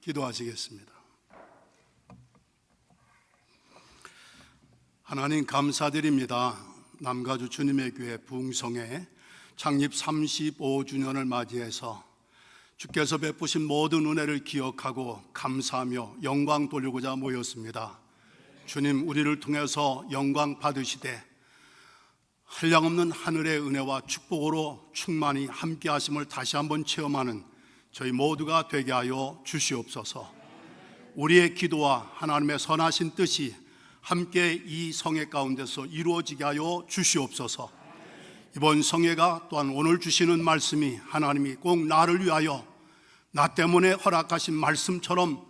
기도하시겠습니다. 하나님 감사드립니다. 남가주 주님의 교회 부흥성회 창립 35주년을 맞이해서 주께서 베푸신 모든 은혜를 기억하고 감사하며 영광 돌리고자 모였습니다. 주님, 우리를 통해서 영광 받으시되 한량없는 하늘의 은혜와 축복으로 충만히 함께 하심을 다시 한번 체험하는 저희 모두가 되게 하여 주시옵소서. 우리의 기도와 하나님의 선하신 뜻이 함께 이 성회 가운데서 이루어지게 하여 주시옵소서. 이번 성회가 또한 오늘 주시는 말씀이 하나님이 꼭 나를 위하여 나 때문에 허락하신 말씀처럼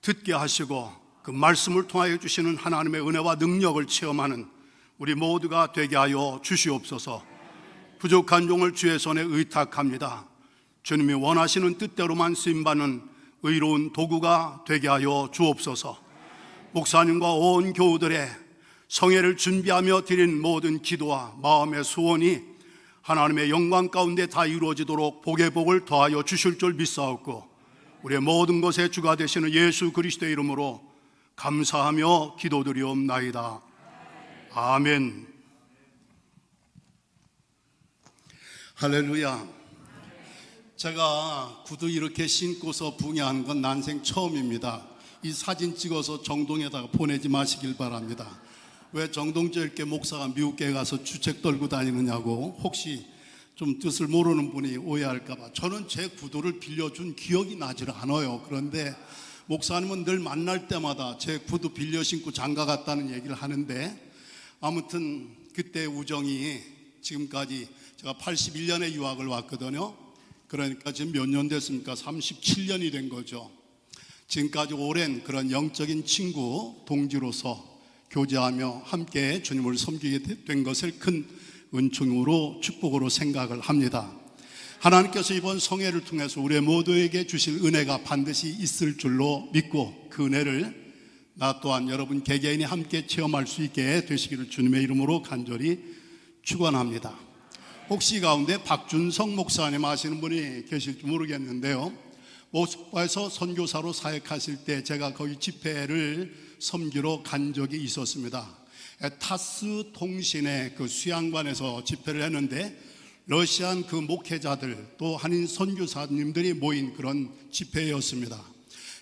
듣게 하시고 그 말씀을 통하여 주시는 하나님의 은혜와 능력을 체험하는 우리 모두가 되게 하여 주시옵소서. 부족한 종을 주의 손에 의탁합니다. 주님이 원하시는 뜻대로만 쓰임받는 의로운 도구가 되게 하여 주옵소서. 목사님과 온 교우들의 성회를 준비하며 드린 모든 기도와 마음의 소원이 하나님의 영광 가운데 다 이루어지도록 복의 복을 더하여 주실 줄 믿사옵고 우리의 모든 것의 주가 되시는 예수 그리스도의 이름으로 감사하며 기도드리옵나이다. 아멘. 할렐루야. 제가 구두 이렇게 신고서 붕해하는 건 난생 처음입니다. 이 사진 찍어서 정동에다가 보내지 마시길 바랍니다. 왜 정동재 이렇게 목사가 미국에 가서 주책 떨고 다니느냐고 혹시 좀 뜻을 모르는 분이 오해할까봐. 저는 제 구두를 빌려준 기억이 나질 않아요. 그런데 목사님은 늘 만날 때마다 제 구두 빌려 신고 장가 갔다는 얘기를 하는데, 아무튼 그때 우정이 지금까지, 제가 81년에 유학을 왔거든요. 그러니까 지금 몇 년 됐습니까? 37년이 된 거죠. 지금까지 오랜 그런 영적인 친구, 동지로서 교제하며 함께 주님을 섬기게 된 것을 큰 은총으로 축복으로 생각을 합니다. 하나님께서 이번 성회를 통해서 우리 모두에게 주실 은혜가 반드시 있을 줄로 믿고 그 은혜를 나 또한 여러분 개개인이 함께 체험할 수 있게 되시기를 주님의 이름으로 간절히 축원합니다. 혹시 가운데 박준성 목사님 아시는 분이 계실지 모르겠는데요, 모스크바에서 선교사로 사역하실 때 제가 거기 집회를 섬기러 간 적이 있었습니다. 타스 통신의 그 수양관에서 집회를 했는데 러시안 그 목회자들 또 한인 선교사님들이 모인 그런 집회였습니다.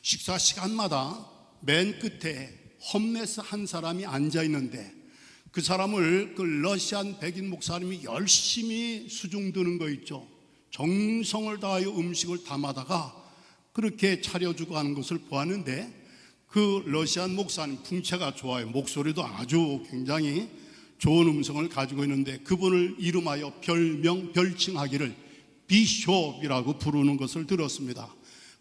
식사 시간마다 맨 끝에 홈레스 한 사람이 앉아 있는데 그 사람을 그 러시안 백인 목사님이 열심히 수중 드는 거 있죠. 정성을 다하여 음식을 담아다가 그렇게 차려주고 하는 것을 보았는데, 그 러시안 목사님 풍채가 좋아요. 목소리도 아주 굉장히 좋은 음성을 가지고 있는데 그분을 이름하여 별칭하기를 비숍이라고 부르는 것을 들었습니다.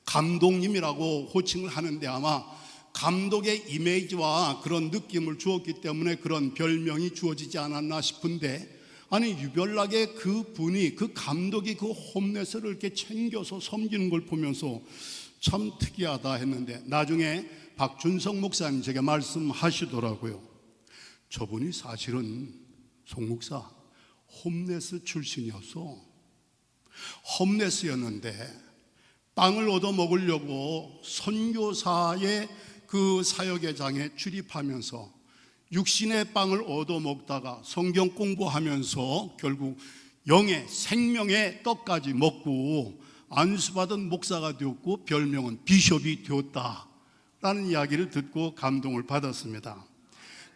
감독님이라고 호칭을 하는데 아마 감독의 이미지와 그런 느낌을 주었기 때문에 그런 별명이 주어지지 않았나 싶은데, 아니 유별나게 그 분이, 그 감독이 그 홈레스를 이렇게 챙겨서 섬기는 걸 보면서 참 특이하다 했는데, 나중에 박준성 목사님 제게 말씀하시더라고요. 저분이 사실은 송 목사 홈레스 출신이었어. 홈레스였는데 빵을 얻어 먹으려고 선교사의 그 사역회장에 출입하면서 육신의 빵을 얻어 먹다가 성경 공부하면서 결국 영의 생명의 떡까지 먹고 안수받은 목사가 되었고 별명은 비숍이 되었다라는 이야기를 듣고 감동을 받았습니다.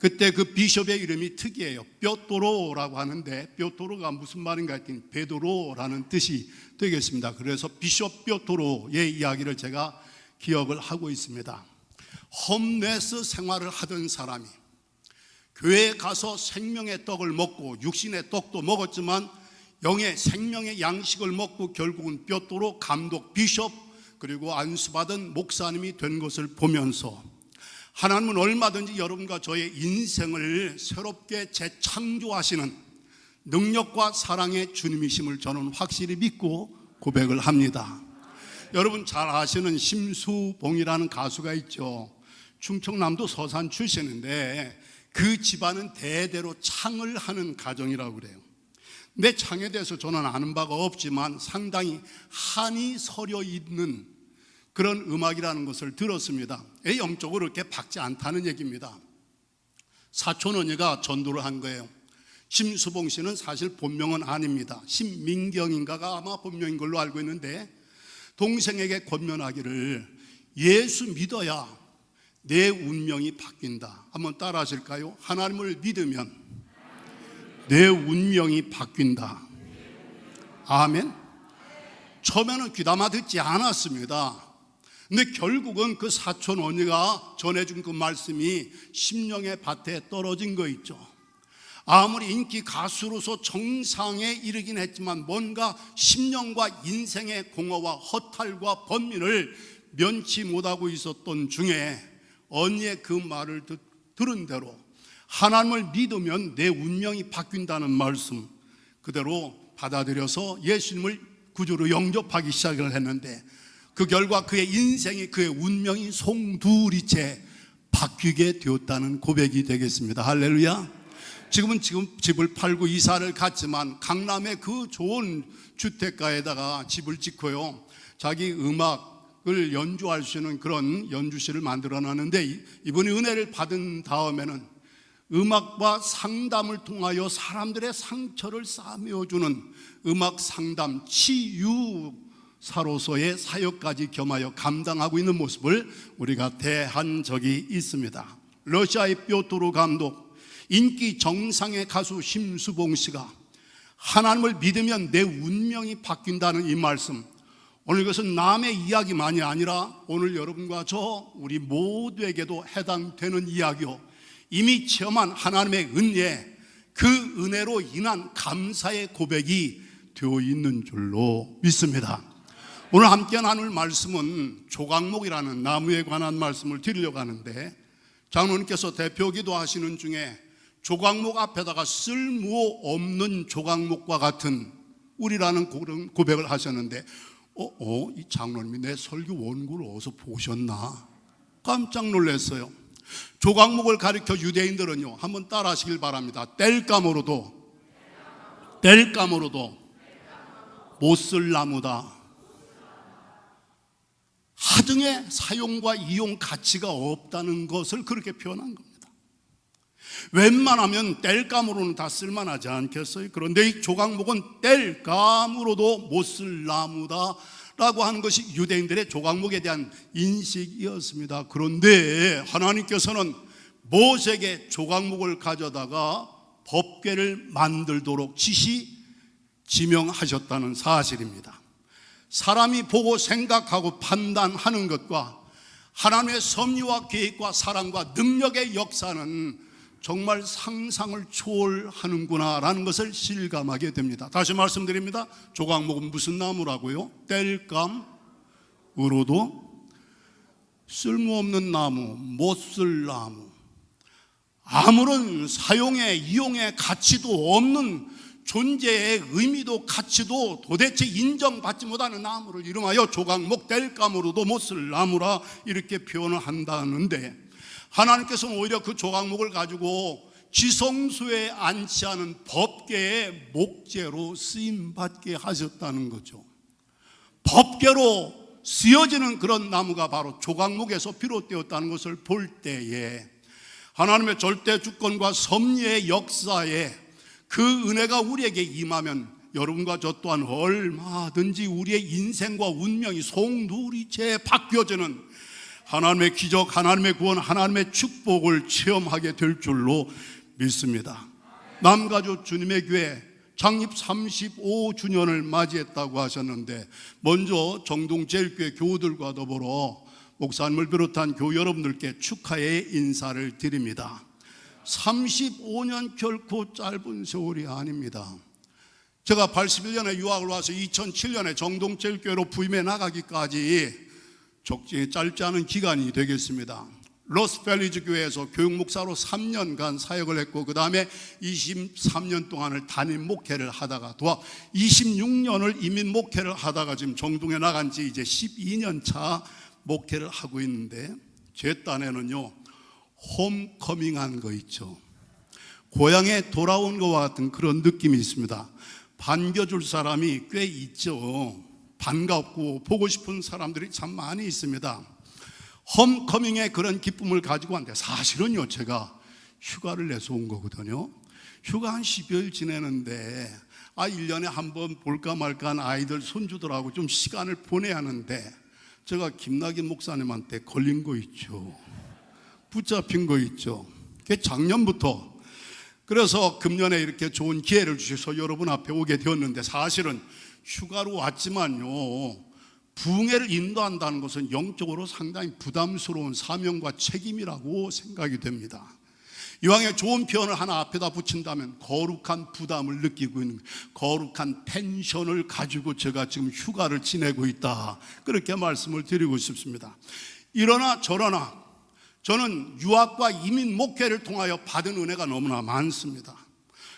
그때 그 비숍의 이름이 특이해요. 뼈토로라고 하는데, 뼈토로가 무슨 말인가 했더니 베드로라는 뜻이 되겠습니다. 그래서 비숍 뼈토로의 이야기를 제가 기억을 하고 있습니다. 홈레스 생활을 하던 사람이 교회에 가서 생명의 떡을 먹고 육신의 떡도 먹었지만 영의 생명의 양식을 먹고 결국은 뼈토로 감독 비숍 그리고 안수받은 목사님이 된 것을 보면서, 하나님은 얼마든지 여러분과 저의 인생을 새롭게 재창조하시는 능력과 사랑의 주님이심을 저는 확실히 믿고 고백을 합니다. 여러분 잘 아시는 심수봉이라는 가수가 있죠. 충청남도 서산 출신인데 그 집안은 대대로 창을 하는 가정이라고 그래요. 내 창에 대해서 저는 아는 바가 없지만 상당히 한이 서려 있는 그런 음악이라는 것을 들었습니다. 영적으로 이렇게 박지 않다는 얘기입니다. 사촌 언니가 전도를 한 거예요. 심수봉 씨는 사실 본명은 아닙니다. 심민경인가가 아마 본명인 걸로 알고 있는데, 동생에게 권면하기를 예수 믿어야 내 운명이 바뀐다. 한번 따라 하실까요? 하나님을 믿으면 내 운명이 바뀐다. 아멘. 처음에는 귀담아 듣지 않았습니다. 근데 결국은 그 사촌 언니가 전해준 그 말씀이 심령의 밭에 떨어진 거 있죠. 아무리 인기 가수로서 정상에 이르긴 했지만 뭔가 심령과 인생의 공허와 허탈과 번민을 면치 못하고 있었던 중에 언니의 그 말을 들은 대로 하나님을 믿으면 내 운명이 바뀐다는 말씀 그대로 받아들여서 예수님을 구주로 영접하기 시작을 했는데, 그 결과 그의 인생이, 그의 운명이 송두리째 바뀌게 되었다는 고백이 되겠습니다. 할렐루야. 지금 집을 팔고 이사를 갔지만 강남의 그 좋은 주택가에다가 집을 짓고요, 자기 음악을 연주할 수 있는 그런 연주실을 만들어 놨는데, 이분이 은혜를 받은 다음에는 음악과 상담을 통하여 사람들의 상처를 싸매어주는 음악 상담 치유사로서의 사역까지 겸하여 감당하고 있는 모습을 우리가 대한 적이 있습니다. 러시아의 뾰토르 감독, 인기 정상의 가수 심수봉 씨가 하나님을 믿으면 내 운명이 바뀐다는 이 말씀, 오늘 이것은 남의 이야기만이 아니라 오늘 여러분과 저 우리 모두에게도 해당되는 이야기요, 이미 체험한 하나님의 은혜, 그 은혜로 인한 감사의 고백이 되어 있는 줄로 믿습니다. 오늘 함께 나눌 말씀은 조각목이라는 나무에 관한 말씀을 드리려고 하는데, 장로님께서 대표기도 하시는 중에 조각목 앞에다가 쓸모없는 조각목과 같은 우리라는 고백을 하셨는데, 이 장로님이 내 설교 원고를 어디서 보셨나 깜짝 놀랐어요. 조각목을 가리켜 유대인들은요, 한번 따라 하시길 바랍니다. 땔감으로도 못 쓸 나무다. 하등의 사용과 이용 가치가 없다는 것을 그렇게 표현한 겁니다. 웬만하면 땔감으로는 다 쓸만하지 않겠어요? 그런데 이 조각목은 땔감으로도 못 쓸 나무다 라고 하는 것이 유대인들의 조각목에 대한 인식이었습니다. 그런데 하나님께서는 모세에게 조각목을 가져다가 법궤를 만들도록 지명하셨다는 사실입니다. 사람이 보고 생각하고 판단하는 것과 하나님의 섭리와 계획과 사랑과 능력의 역사는 정말 상상을 초월하는구나 라는 것을 실감하게 됩니다. 다시 말씀드립니다. 조각목은 무슨 나무라고요? 땔감으로도 쓸모없는 나무, 못 쓸 나무, 아무런 사용의 이용의 가치도 없는, 존재의 의미도 가치도 도대체 인정받지 못하는 나무를 이름하여 조각목, 땔감으로도 못 쓸 나무라 이렇게 표현을 한다는데, 하나님께서는 오히려 그 조각목을 가지고 지성소에 안치하는 법궤의 목재로 쓰임받게 하셨다는 거죠. 법궤로 쓰여지는 그런 나무가 바로 조각목에서 비롯되었다는 것을 볼 때에 하나님의 절대 주권과 섭리의 역사에 그 은혜가 우리에게 임하면 여러분과 저 또한 얼마든지 우리의 인생과 운명이 송두리째 바뀌어지는 하나님의 기적, 하나님의 구원, 하나님의 축복을 체험하게 될 줄로 믿습니다. 남가주 주님의 교회 창립 35주년을 맞이했다고 하셨는데, 먼저 정동제일교회 교우들과 더불어 목사님을 비롯한 교우 여러분들께 축하의 인사를 드립니다. 35년 결코 짧은 세월이 아닙니다. 제가 81년에 유학을 와서 2007년에 정동제일교회로 부임해 나가기까지 짧지 않은 기간이 되겠습니다. 로스펠리즈 교회에서 교육목사로 3년간 사역을 했고, 그 다음에 23년 동안을 담임 목회를 하다가 26년을 이민 목회를 하다가 지금 정동에 나간 지 이제 12년 차 목회를 하고 있는데, 제 딴에는요 홈커밍한 거 있죠. 고향에 돌아온 것과 같은 그런 느낌이 있습니다. 반겨줄 사람이 꽤 있죠. 반갑고 보고 싶은 사람들이 참 많이 있습니다. 홈커밍의 그런 기쁨을 가지고 왔는데, 사실은요, 제가 휴가를 내서 온 거거든요. 휴가 한 10여일 지내는데 1년에 한 번 볼까 말까 한 아이들 손주들하고 좀 시간을 보내야 하는데, 제가 김낙인 목사님한테 걸린 거 있죠. 붙잡힌 거 있죠. 그게 작년부터. 그래서 금년에 이렇게 좋은 기회를 주셔서 여러분 앞에 오게 되었는데, 사실은 휴가로 왔지만요, 부흥회를 인도한다는 것은 영적으로 상당히 부담스러운 사명과 책임이라고 생각이 됩니다. 이왕에 좋은 표현을 하나 앞에다 붙인다면 거룩한 부담을 느끼고 있는, 거룩한 텐션을 가지고 제가 지금 휴가를 지내고 있다, 그렇게 말씀을 드리고 싶습니다. 이러나 저러나 저는 유학과 이민 목회를 통하여 받은 은혜가 너무나 많습니다.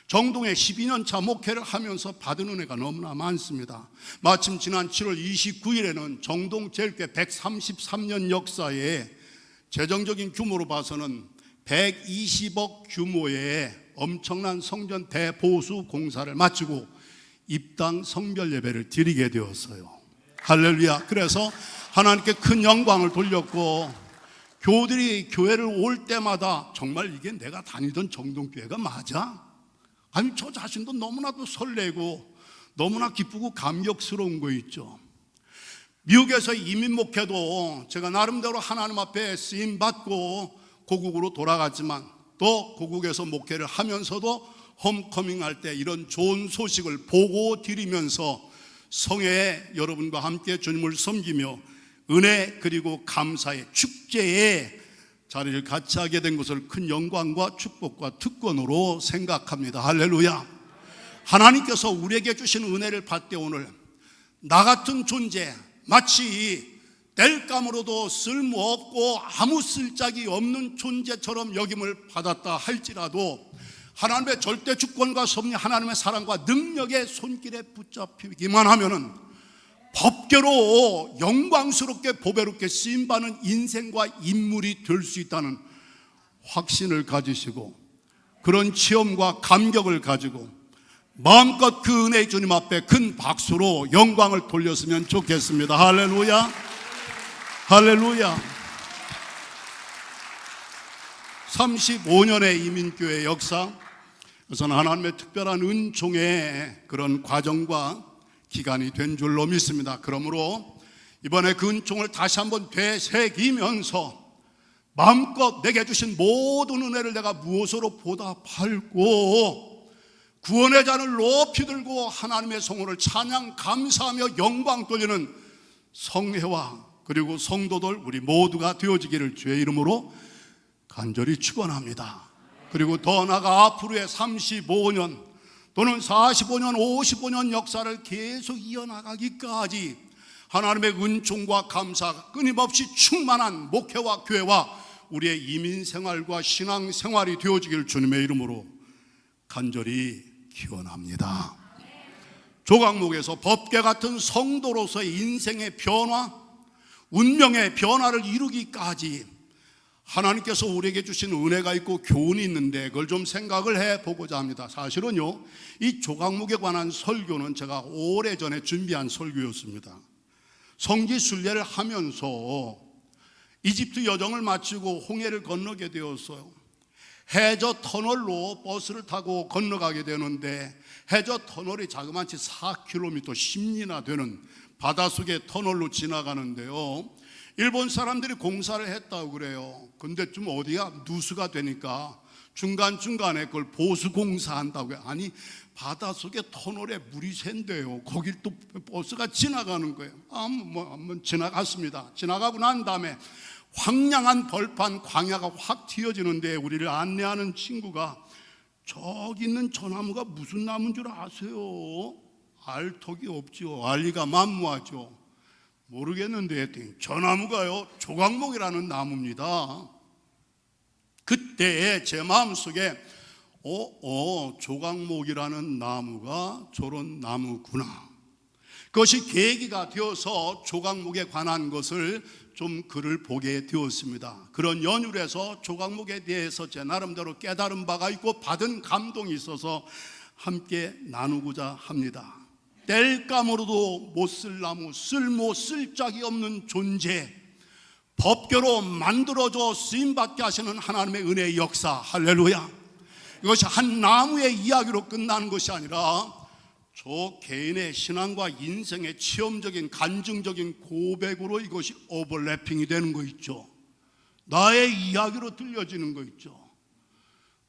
정동에 12년 차 목회를 하면서 받은 은혜가 너무나 많습니다. 마침 지난 7월 29일에는 정동제일교회 133년 역사에 재정적인 규모로 봐서는 120억 규모의 엄청난 성전 대보수 공사를 마치고 입당 성별 예배를 드리게 되었어요. 할렐루야. 그래서 하나님께 큰 영광을 돌렸고, 교우들이 교회를 올 때마다 정말 이게 내가 다니던 정동교회가 맞아? 아니, 저 자신도 너무나도 설레고 너무나 기쁘고 감격스러운 거 있죠. 미국에서 이민 목회도 제가 나름대로 하나님 앞에 쓰임 받고 고국으로 돌아갔지만, 또 고국에서 목회를 하면서도 홈커밍 할 때 이런 좋은 소식을 보고 드리면서 성회에 여러분과 함께 주님을 섬기며 은혜 그리고 감사의 축제에 자리를 같이 하게 된 것을 큰 영광과 축복과 특권으로 생각합니다. 할렐루야. 하나님께서 우리에게 주신 은혜를 받되 오늘 나 같은 존재, 마치 땔감으로도 쓸모없고 아무 쓸짝이 없는 존재처럼 여김을 받았다 할지라도, 하나님의 절대 주권과 섭리, 하나님의 사랑과 능력의 손길에 붙잡히기만 하면은 법궤로 영광스럽게 보배롭게 쓰임받는 인생과 인물이 될 수 있다는 확신을 가지시고, 그런 체험과 감격을 가지고 마음껏 그 은혜의 주님 앞에 큰 박수로 영광을 돌렸으면 좋겠습니다. 할렐루야. 할렐루야. 35년의 이민교회 역사, 우선 하나님의 특별한 은총의 그런 과정과 기간이 된 줄로 믿습니다. 그러므로 이번에 그 은총을 다시 한번 되새기면서 마음껏 내게 주신 모든 은혜를 내가 무엇으로 보답할고, 구원의 잔을 높이 들고 하나님의 성호를 찬양 감사하며 영광 돌리는 성회와 그리고 성도들 우리 모두가 되어지기를 주의 이름으로 간절히 축원합니다. 그리고 더 나아가 앞으로의 35년 또는 45년, 55년 역사를 계속 이어나가기까지 하나님의 은총과 감사가 끊임없이 충만한 목회와 교회와 우리의 이민생활과 신앙생활이 되어지기를 주님의 이름으로 간절히 기원합니다. 조각목에서 법궤 같은 성도로서의 인생의 변화, 운명의 변화를 이루기까지 하나님께서 우리에게 주신 은혜가 있고 교훈이 있는데, 그걸 좀 생각을 해보고자 합니다. 사실은요, 이 조각목에 관한 설교는 제가 오래전에 준비한 설교였습니다. 성지 순례를 하면서 이집트 여정을 마치고 홍해를 건너게 되었어요. 해저 터널로 버스를 타고 건너가게 되는데, 해저 터널이 자그마치 4km 10리나 되는 바닷속의 터널로 지나가는데요, 일본 사람들이 공사를 했다고 그래요. 근데 좀 어디가 누수가 되니까 중간중간에 그걸 보수공사한다고 해요. 아니, 바닷속에 터널에 물이 샌대요. 거길 또 버스가 지나가는 거예요. 한번 지나갔습니다. 지나가고 난 다음에 황량한 벌판 광야가 확 튀어지는데, 우리를 안내하는 친구가 저기 있는 저 나무가 무슨 나무인 줄 아세요? 알 턱이 없죠. 알 리가 만무하죠. 모르겠는데 했더니 저 나무가요, 조각목이라는 나무입니다. 그때 제 마음속에 조각목이라는 나무가 저런 나무구나. 그것이 계기가 되어서 조각목에 관한 것을 좀 글을 보게 되었습니다. 그런 연유를 해서 조각목에 대해서 제 나름대로 깨달은 바가 있고 받은 감동이 있어서 함께 나누고자 합니다. 뗄감으로도 못 쓸 나무, 쓸 짝이 없는 존재, 법궤로 만들어져 쓰임받게 하시는 하나님의 은혜의 역사, 할렐루야. 이것이 한 나무의 이야기로 끝나는 것이 아니라 저 개인의 신앙과 인생의 체험적인 간증적인 고백으로 이것이 오버래핑이 되는 거 있죠. 나의 이야기로 들려지는 거 있죠.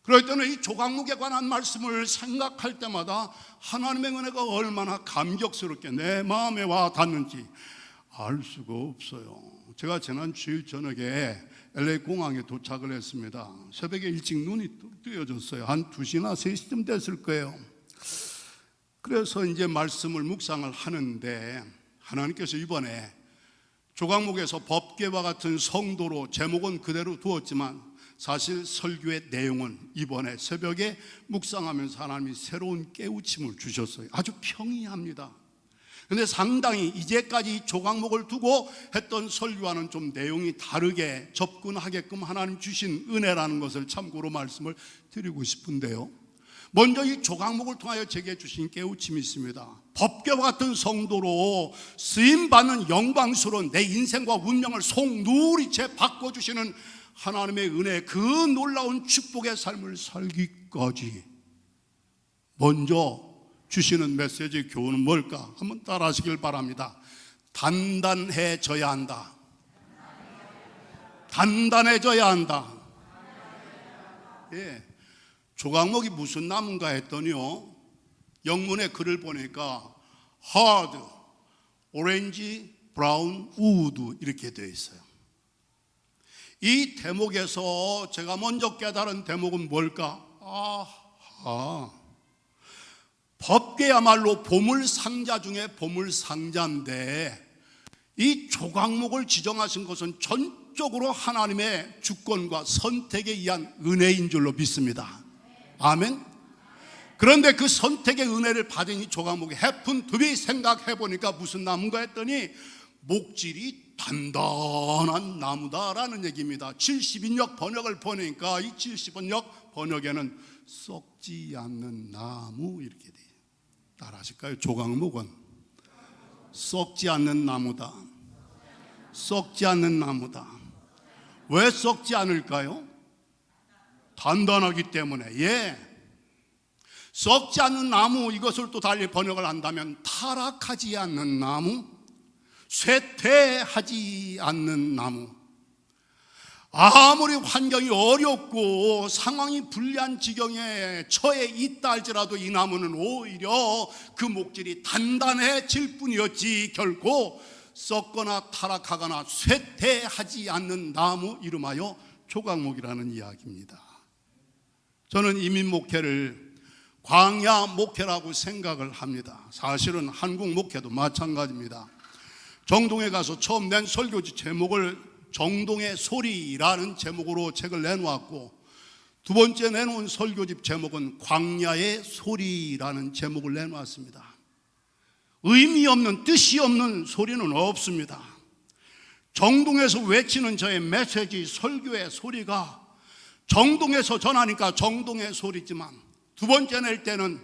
그럴 때는 이 조각목에 관한 말씀을 생각할 때마다 하나님의 은혜가 얼마나 감격스럽게 내 마음에 와 닿는지 알 수가 없어요. 제가 지난 주일 저녁에 LA 공항에 도착을 했습니다. 새벽에 일찍 눈이 뜨여졌어요. 한 2시나 3시쯤 됐을 거예요. 그래서 이제 말씀을 묵상을 하는데 하나님께서 이번에 조각목에서 법궤와 같은 성도로 제목은 그대로 두었지만 사실 설교의 내용은 이번에 새벽에 묵상하면서 하나님이 새로운 깨우침을 주셨어요. 아주 평이합니다. 그런데 상당히 이제까지 조각목을 두고 했던 설교와는 좀 내용이 다르게 접근하게끔 하나님 주신 은혜라는 것을 참고로 말씀을 드리고 싶은데요, 먼저 이 조각목을 통하여 제게 주신 깨우침이 있습니다. 법궤와 같은 성도로 쓰임받는 영광스러운 내 인생과 운명을 속누리채 바꿔주시는 하나님의 은혜, 그 놀라운 축복의 삶을 살기까지 먼저 주시는 메시지 교훈은 뭘까? 한번 따라 하시길 바랍니다. 단단해져야 한다. 단단해져야 한다. 예. 조각목이 무슨 나무인가 했더니요, 영문의 글을 보니까 hard, orange, brown, wood 이렇게 되어 있어요. 이 대목에서 제가 먼저 깨달은 대목은 뭘까? 법궤야말로 보물상자 중에 보물상자인데 이 조각목을 지정하신 것은 전적으로 하나님의 주권과 선택에 의한 은혜인 줄로 믿습니다. 아멘. 그런데 그 선택의 은혜를 받은 이 조각목이 해픈 두비 생각해 보니까 무슨 나무인가 했더니 목질이 단단한 나무다라는 얘기입니다. 70인역 번역을 보니까 이 70인역 번역에는 썩지 않는 나무 이렇게 돼요. 따라 하실까요? 조각목은 썩지 않는 나무다. 썩지 않는 나무다. 왜 썩지 않을까요? 단단하기 때문에. 예. 썩지 않는 나무, 이것을 또 달리 번역을 한다면 타락하지 않는 나무, 쇠퇴하지 않는 나무. 아무리 환경이 어렵고 상황이 불리한 지경에 처해 있다 할지라도 이 나무는 오히려 그 목질이 단단해질 뿐이었지 결코 썩거나 타락하거나 쇠퇴하지 않는 나무, 이름하여 조각목이라는 이야기입니다. 저는 이민 목회를 광야 목회라고 생각을 합니다. 사실은 한국 목회도 마찬가지입니다. 정동에 가서 처음 낸 설교지 제목을 정동의 소리라는 제목으로 책을 내놓았고, 두 번째 내놓은 설교집 제목은 광야의 소리라는 제목을 내놓았습니다. 의미 없는, 뜻이 없는 소리는 없습니다. 정동에서 외치는 저의 메시지, 설교의 소리가 정동에서 전하니까 정동의 소리지만, 두 번째 낼 때는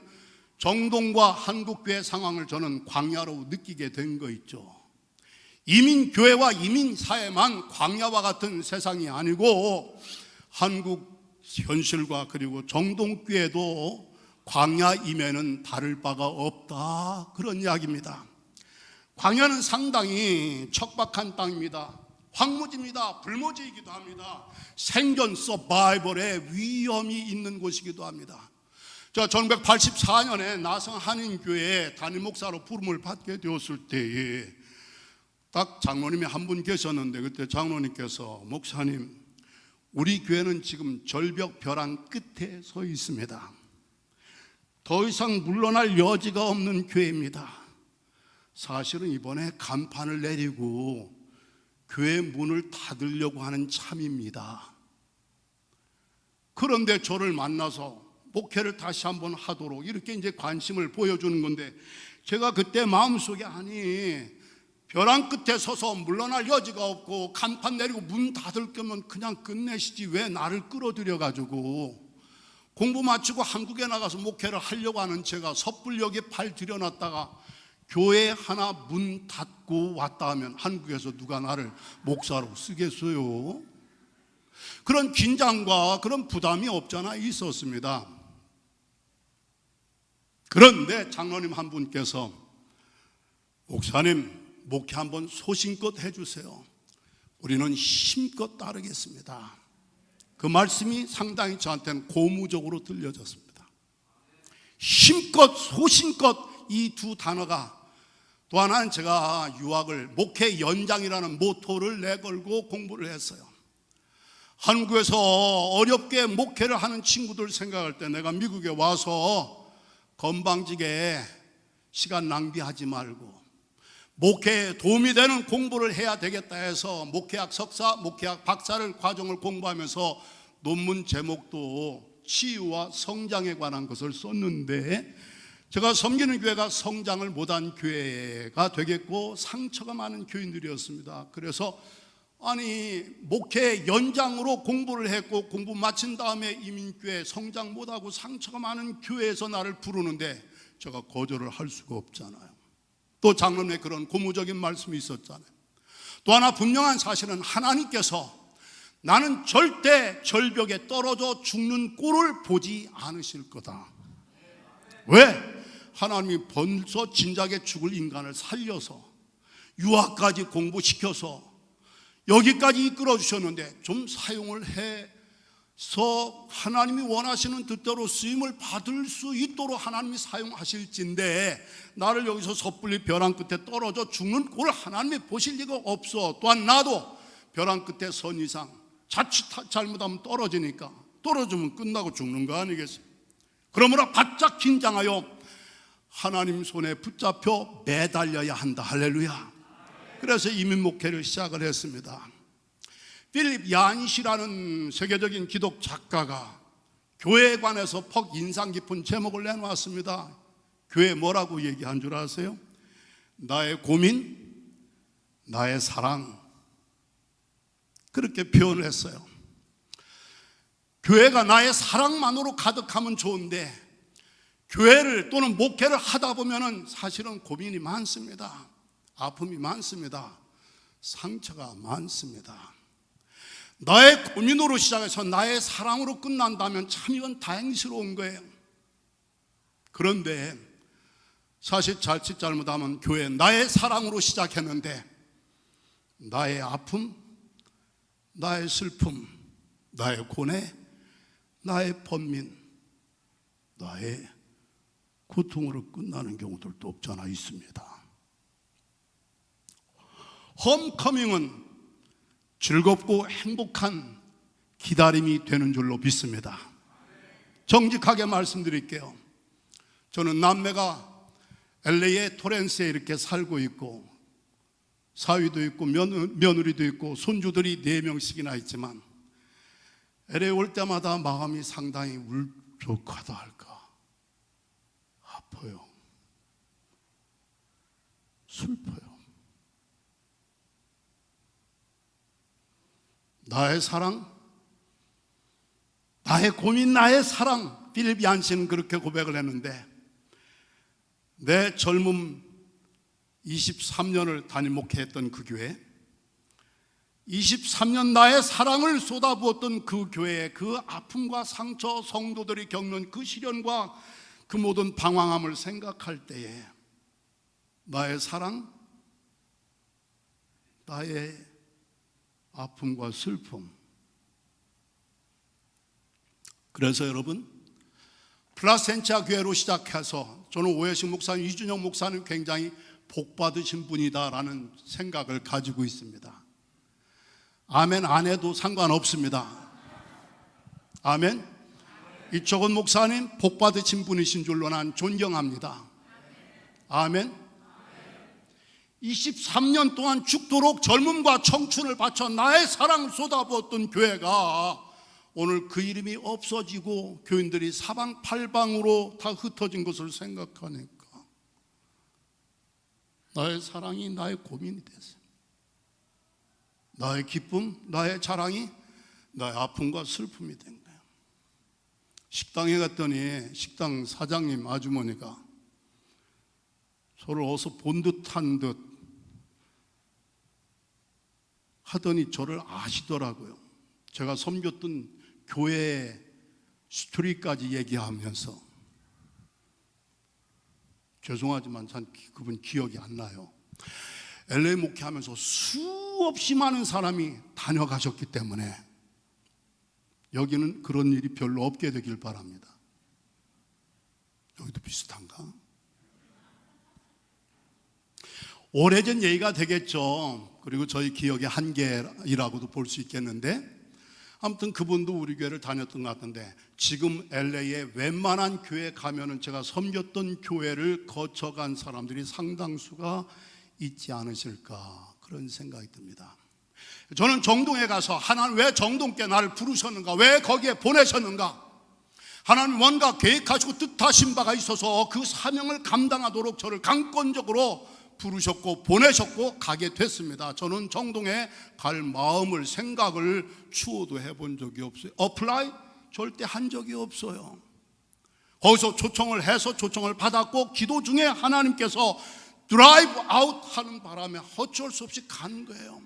정동과 한국교회 상황을 저는 광야로 느끼게 된 거 있죠. 이민교회와 이민사회만 광야와 같은 세상이 아니고 한국 현실과 그리고 정동교회도 광야임에는 다를 바가 없다, 그런 이야기입니다. 광야는 상당히 척박한 땅입니다. 황무지입니다. 불모지이기도 합니다. 생존 서바이벌의 위험이 있는 곳이기도 합니다. 저 1984년에 나성 한인교회에 담임 목사로 부름을 받게 되었을 때에 딱 장로님이 한 분 계셨는데, 그때 장로님께서 목사님, 우리 교회는 지금 절벽 벼랑 끝에 서 있습니다. 더 이상 물러날 여지가 없는 교회입니다. 사실은 이번에 간판을 내리고 교회 문을 닫으려고 하는 참입니다. 그런데 저를 만나서 목회를 다시 한번 하도록 이렇게 이제 관심을 보여주는 건데, 제가 그때 마음속에 벼랑 끝에 서서 물러날 여지가 없고 간판 내리고 문 닫을 거면 그냥 끝내시지 왜 나를 끌어들여 가지고 공부 마치고 한국에 나가서 목회를 하려고 하는 제가 섣불리 여기에 팔 들여놨다가 교회 하나 문 닫고 왔다 하면 한국에서 누가 나를 목사로 쓰겠어요? 그런 긴장과 그런 부담이 없잖아 있었습니다. 그런데 장로님 한 분께서 목사님 목회 한번 소신껏 해주세요. 우리는 힘껏 따르겠습니다. 그 말씀이 상당히 저한테는 고무적으로 들려졌습니다. 힘껏 소신껏 이 두 단어가, 또 하나는 제가 유학을 목회 연장이라는 모토를 내걸고 공부를 했어요. 한국에서 어렵게 목회를 하는 친구들 생각할 때 내가 미국에 와서 건방지게 시간 낭비하지 말고 목회에 도움이 되는 공부를 해야 되겠다 해서 목회학 석사, 목회학 박사를 과정을 공부하면서 논문 제목도 치유와 성장에 관한 것을 썼는데, 제가 섬기는 교회가 성장을 못한 교회가 되겠고 상처가 많은 교인들이었습니다. 그래서 아니 목회 연장으로 공부를 했고 공부 마친 다음에 이민교회 성장 못하고 상처가 많은 교회에서 나를 부르는데 제가 거절을 할 수가 없잖아요. 또 장로님의 그런 고무적인 말씀이 있었잖아요. 또 하나 분명한 사실은 하나님께서 나는 절대 절벽에 떨어져 죽는 꼴을 보지 않으실 거다. 왜? 하나님이 벌써 진작에 죽을 인간을 살려서 유학까지 공부시켜서 여기까지 이끌어 주셨는데 좀 사용을 해서 하나님이 원하시는 뜻대로 쓰임을 받을 수 있도록 하나님이 사용하실진데, 나를 여기서 섣불리 벼랑 끝에 떨어져 죽는 꼴을 하나님이 보실 리가 없어. 또한 나도 벼랑 끝에 선 이상 자칫 잘못하면 떨어지니까, 떨어지면 끝나고 죽는 거 아니겠어요? 그러므로 바짝 긴장하여 하나님 손에 붙잡혀 매달려야 한다. 할렐루야. 그래서 이민 목회를 시작을 했습니다. 필립 얀시라는 세계적인 기독 작가가 교회에 관해서 퍽 인상 깊은 제목을 내놓았습니다. 교회 뭐라고 얘기한 줄 아세요? 나의 고민, 나의 사랑, 그렇게 표현을 했어요. 교회가 나의 사랑만으로 가득하면 좋은데 교회를 또는 목회를 하다 보면은 사실은 고민이 많습니다. 아픔이 많습니다. 상처가 많습니다. 나의 고민으로 시작해서 나의 사랑으로 끝난다면 참 이건 다행스러운 거예요. 그런데 사실 자칫 잘못하면 교회 나의 사랑으로 시작했는데 나의 아픔, 나의 슬픔, 나의 고뇌, 나의 번민, 나의 고통으로 끝나는 경우들도 없잖아 있습니다. 홈커밍은 즐겁고 행복한 기다림이 되는 줄로 믿습니다. 정직하게 말씀드릴게요. 저는 남매가 LA의 토렌스에 이렇게 살고 있고 사위도 있고 며느리도 있고 손주들이 4명씩이나 있지만 LA 올 때마다 마음이 상당히 울적하다 할까, 아파요, 슬퍼요. 나의 사랑, 나의 고민, 나의 사랑. 필립 얀시는 그렇게 고백을 했는데, 내 젊음 23년을 단임 목회했던 그 교회, 23년 나의 사랑을 쏟아부었던 그 교회의 그 아픔과 상처, 성도들이 겪는 그 시련과 그 모든 방황함을 생각할 때에 나의 사랑, 나의 아픔과 슬픔. 그래서 여러분, 플라센티아 교회로 시작해서 저는 오해식 목사님, 이준영 목사님 굉장히 복받으신 분이다라는 생각을 가지고 있습니다. 아멘 안 해도 상관없습니다. 아멘. 이쪽은 목사님 복받으신 분이신 줄로 난 존경합니다. 아멘. 23년 동안 죽도록 젊음과 청춘을 바쳐 나의 사랑을 쏟아부었던 교회가 오늘 그 이름이 없어지고 교인들이 사방팔방으로 다 흩어진 것을 생각하니까 나의 사랑이 나의 고민이 됐어요. 나의 기쁨, 나의 자랑이 나의 아픔과 슬픔이 된 거예요. 식당에 갔더니 식당 사장님 아주머니가 서로 어서 본 듯한 듯 하더니 저를 아시더라고요. 제가 섬겼던 교회의 스토리까지 얘기하면서, 죄송하지만 전 그분 기억이 안 나요. LA 목회하면서 수없이 많은 사람이 다녀가셨기 때문에 여기는 그런 일이 별로 없게 되길 바랍니다. 여기도 비슷한가? 오래전 얘기가 되겠죠. 그리고 저희 기억의 한계라고도 볼 수 있겠는데, 아무튼 그분도 우리 교회를 다녔던 것 같은데, 지금 LA에 웬만한 교회 가면은 제가 섬겼던 교회를 거쳐간 사람들이 상당수가 있지 않으실까, 그런 생각이 듭니다. 저는 정동에 가서 하나님 왜 정동께 나를 부르셨는가, 왜 거기에 보내셨는가, 하나님 뭔가 계획하시고 뜻하신 바가 있어서 그 사명을 감당하도록 저를 강권적으로 부르셨고 보내셨고 가게 됐습니다. 저는 정동에 갈 마음을, 생각을 추호도 해본 적이 없어요. 어플라이 절대 한 적이 없어요. 거기서 초청을 해서 초청을 받았고, 기도 중에 하나님께서 드라이브 아웃 하는 바람에 어쩔 수 없이 간 거예요.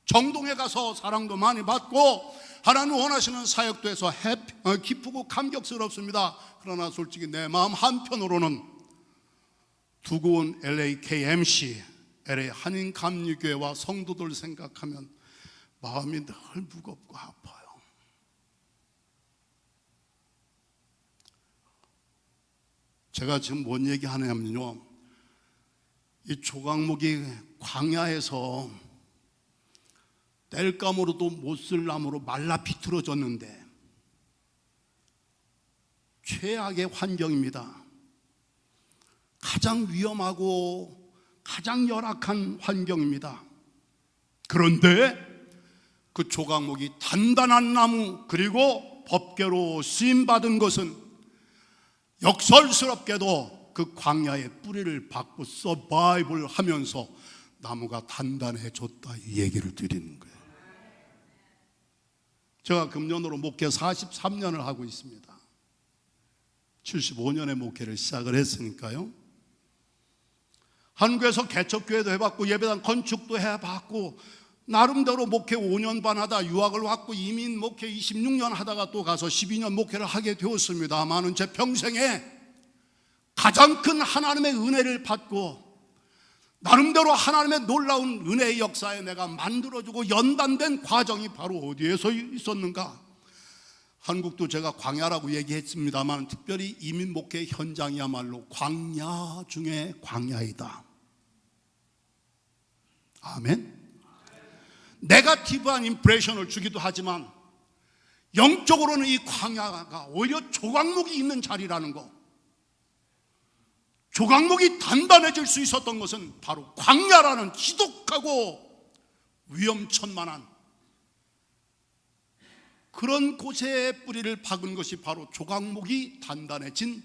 정동에 가서 사랑도 많이 받고 하나님 원하시는 사역도 해서 기쁘고 감격스럽습니다. 그러나 솔직히 내 마음 한편으로는 두고 온 LA KMC, LA 한인감리교회와 성도들 생각하면 마음이 늘 무겁고 아파요. 제가 지금 뭔 얘기 하냐면요, 이 조각목이 광야에서 땔감으로도 못 쓸 나무로 말라 비틀어졌는데 최악의 환경입니다. 가장 위험하고 가장 열악한 환경입니다. 그런데 그 조각목이 단단한 나무, 그리고 법궤로 쓰임받은 것은 역설스럽게도 그 광야에 뿌리를 박고 서바이벌 하면서 나무가 단단해졌다, 이 얘기를 드리는 거예요. 제가 금년으로 목회 43년을 하고 있습니다. 75년의 목회를 시작을 했으니까요. 한국에서 개척교회도 해봤고 예배당 건축도 해봤고 나름대로 목회 5년 반 하다 유학을 왔고 이민 목회 26년 하다가 또 가서 12년 목회를 하게 되었습니다만은 제 평생에 가장 큰 하나님의 은혜를 받고 나름대로 하나님의 놀라운 은혜의 역사에 내가 만들어주고 연단된 과정이 바로 어디에서 있었는가? 한국도 제가 광야라고 얘기했습니다만 특별히 이민 목회 현장이야말로 광야 중에 광야이다. 아멘. 네거티브한 임프레션을 주기도 하지만 영적으로는 이 광야가 오히려 조각목이 있는 자리라는 거, 조각목이 단단해질 수 있었던 것은 바로 광야라는 지독하고 위험천만한 그런 곳에 뿌리를 박은 것이 바로 조각목이 단단해진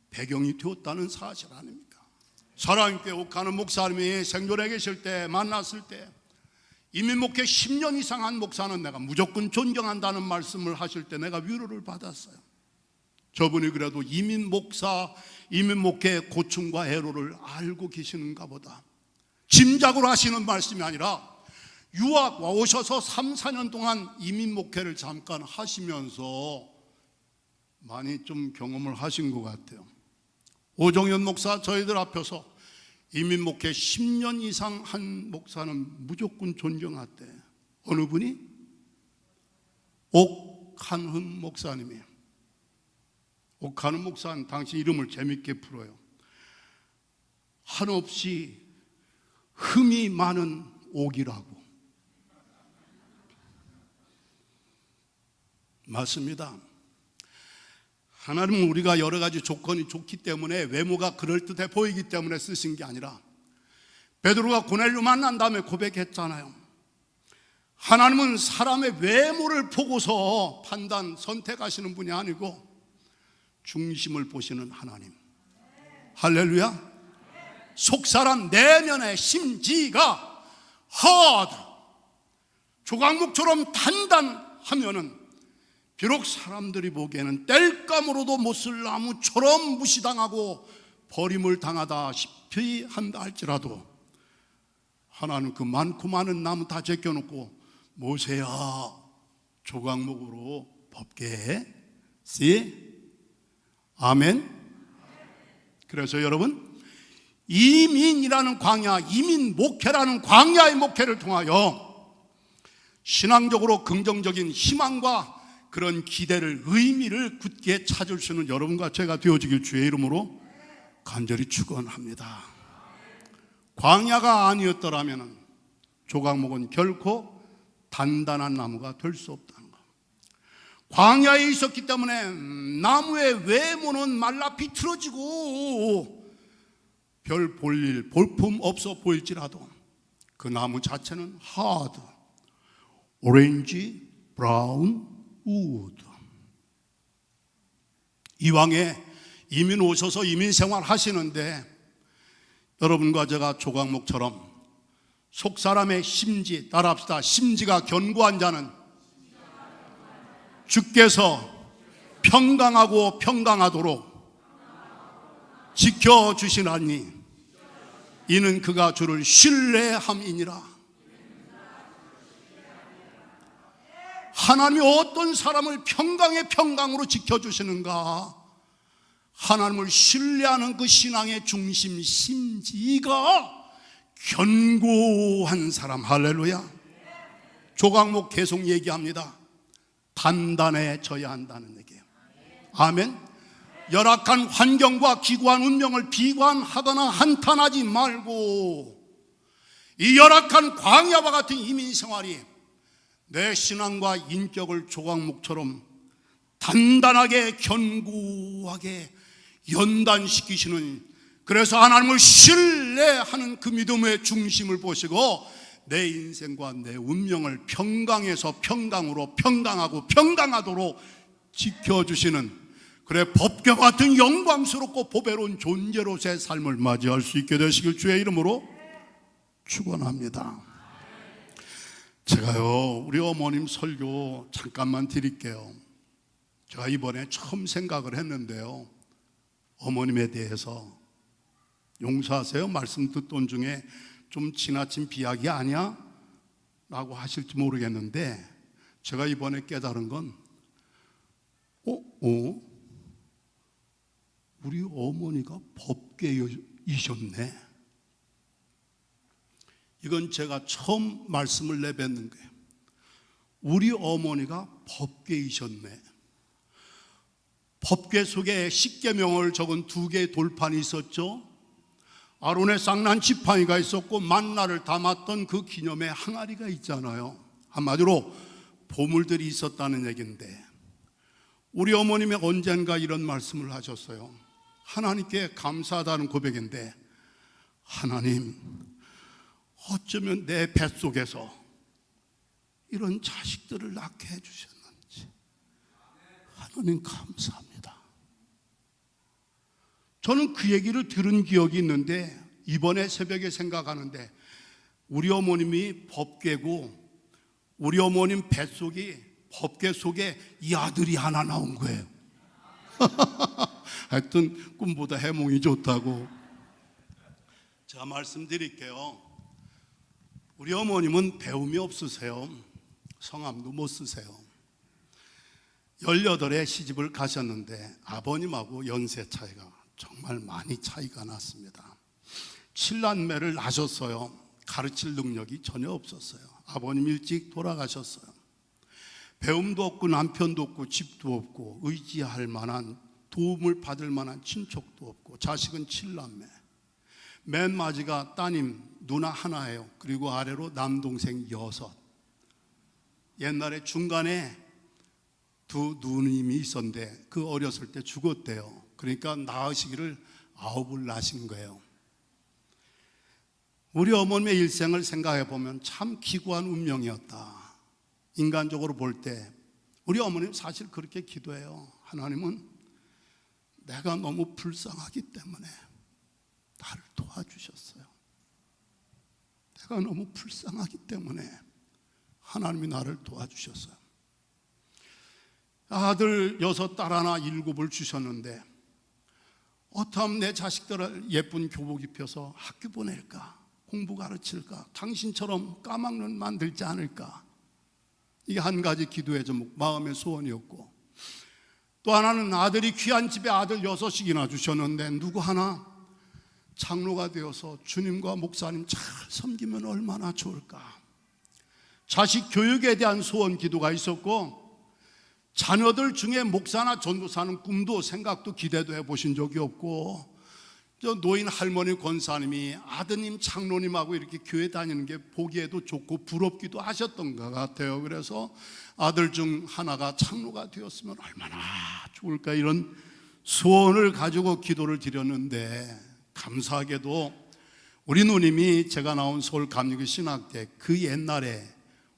배경이 되었다는 사실 아닙니까? 사랑교회 옥하는 목사님이 생존해 계실 때 만났을 때 이민 목회 10년 이상 한 목사는 내가 무조건 존경한다는 말씀을 하실 때 내가 위로를 받았어요. 저분이 그래도 이민 목사, 이민 목회의 고충과 애로를 알고 계시는가 보다. 짐작으로 하시는 말씀이 아니라 유학 와 오셔서 3, 4년 동안 이민 목회를 잠깐 하시면서 많이 좀 경험을 하신 것 같아요. 오정현 목사 저희들 앞에서 이민 목회 10년 이상 한 목사는 무조건 존경했대. 어느 분이? 옥한훈 목사님이에요. 옥한훈 목사는 당신 이름을 재밌게 풀어요. 한없이 흠이 많은 옥이라고. 맞습니다. 하나님은 우리가 여러 가지 조건이 좋기 때문에 외모가 그럴듯해 보이기 때문에 쓰신 게 아니라 베드로가 고넬료 만난 다음에 고백했잖아요. 하나님은 사람의 외모를 보고서 선택하시는 분이 아니고 중심을 보시는 하나님. 할렐루야. 속사람 내면의 심지가 hard, 조각목처럼 단단하면은 비록 사람들이 보기에는 땔감으로도 못 쓸 나무처럼 무시당하고 버림을 당하다 다시피 한다 할지라도 하나는 그 많고 많은 나무 다 제껴놓고 모세야 조각목으로 법게 해. See? 아멘. 그래서 여러분, 이민이라는 광야, 이민 목회라는 광야의 목회를 통하여 신앙적으로 긍정적인 희망과 그런 기대를, 의미를 굳게 찾을 수 있는 여러분과 제가 되어지길 주의 이름으로 간절히 축원합니다. 광야가 아니었더라면 조각목은 결코 단단한 나무가 될 수 없다는 것. 광야에 있었기 때문에 나무의 외모는 말라 비틀어지고 별 볼일, 볼품 없어 보일지라도 그 나무 자체는 하드, 오렌지, 브라운, 우드. 이왕에 이민 오셔서 이민 생활 하시는데 여러분과 제가 조각목처럼 속 사람의 심지, 따라합시다. 심지가 견고한 자는 주께서 평강하고 평강하도록 지켜주시나니 이는 그가 주를 신뢰함이니라. 하나님이 어떤 사람을 평강의 평강으로 지켜주시는가? 하나님을 신뢰하는 그 신앙의 중심, 심지가 견고한 사람. 할렐루야. 조각목 계속 얘기합니다. 단단해져야 한다는 얘기예요. 아멘. 열악한 환경과 기구한 운명을 비관하거나 한탄하지 말고 이 열악한 광야와 같은 이민 생활이 내 신앙과 인격을 조각목처럼 단단하게 견고하게 연단시키시는, 그래서 하나님을 신뢰하는 그 믿음의 중심을 보시고 내 인생과 내 운명을 평강에서 평강으로 평강하고 평강하도록 지켜주시는, 그래 법궤 같은 영광스럽고 보배로운 존재로서의 삶을 맞이할 수 있게 되시길 주의 이름으로 축원합니다. 제가요, 우리 어머님 설교 잠깐만 드릴게요. 제가 이번에 처음 생각을 했는데요, 어머님에 대해서 용서하세요. 말씀 듣던 중에 좀 지나친 비약이 아니야? 라고 하실지 모르겠는데 제가 이번에 깨달은 건 우리 어머니가 법궤이셨네. 이건 제가 처음 말씀을 내뱉는 거예요. 우리 어머니가 법궤이셨네. 법궤 속에 십계명을 적은 2개의 돌판이 있었죠. 아론의 쌍난 지팡이가 있었고 만나를 담았던 그 기념의 항아리가 있잖아요. 한마디로 보물들이 있었다는 얘기인데 우리 어머님이 언젠가 이런 말씀을 하셨어요. 하나님께 감사하다는 고백인데, 하나님, 어쩌면 내 뱃속에서 이런 자식들을 낳게 해주셨는지 하나님 감사합니다. 저는 그 얘기를 들은 기억이 있는데 이번에 새벽에 생각하는데 우리 어머님이 법궤고 우리 어머님 뱃속이 법궤 속에 이 아들이 하나 나온 거예요. 하여튼 꿈보다 해몽이 좋다고. 제가 말씀드릴게요. 우리 어머님은 배움이 없으세요. 성함도 못 쓰세요. 18에 시집을 가셨는데 아버님하고 연세 차이가 정말 많이 차이가 났습니다. 7남매를 낳으셨어요. 가르칠 능력이 전혀 없었어요. 아버님 일찍 돌아가셨어요. 배움도 없고 남편도 없고 집도 없고 의지할 만한, 도움을 받을 만한 친척도 없고, 자식은 7남매. 맨 마지가 따님 누나 하나예요. 그리고 아래로 남동생 6. 옛날에 중간에 2 누님이 있었는데 그 어렸을 때 죽었대요. 그러니까 낳으시기를 9을 낳으신 거예요. 우리 어머님의 일생을 생각해 보면 참 기구한 운명이었다. 인간적으로 볼 때 우리 어머님 사실 그렇게 기도해요. 하나님은 내가 너무 불쌍하기 때문에 나를 도와주셨어요. 내가 너무 불쌍하기 때문에 하나님이 나를 도와주셨어요. 아들 6, 딸 하나 7을 주셨는데 어떻게 하면 내 자식들을 예쁜 교복 입혀서 학교 보낼까? 공부 가르칠까? 당신처럼 까막눈 만들지 않을까? 이게 한 가지 기도의 제목, 마음의 소원이었고, 또 하나는 아들이 귀한 집에 아들 6이나 주셨는데 누구 하나 장로가 되어서 주님과 목사님 잘 섬기면 얼마나 좋을까? 자식 교육에 대한 소원 기도가 있었고, 자녀들 중에 목사나 전도사는 꿈도 생각도 기대도 해보신 적이 없고, 저 노인 할머니 권사님이 아드님 장로님하고 이렇게 교회 다니는 게 보기에도 좋고 부럽기도 하셨던 것 같아요. 그래서 아들 중 하나가 장로가 되었으면 얼마나 좋을까, 이런 소원을 가지고 기도를 드렸는데, 감사하게도 우리 누님이 제가 나온 서울 감리교 신학대 그 옛날에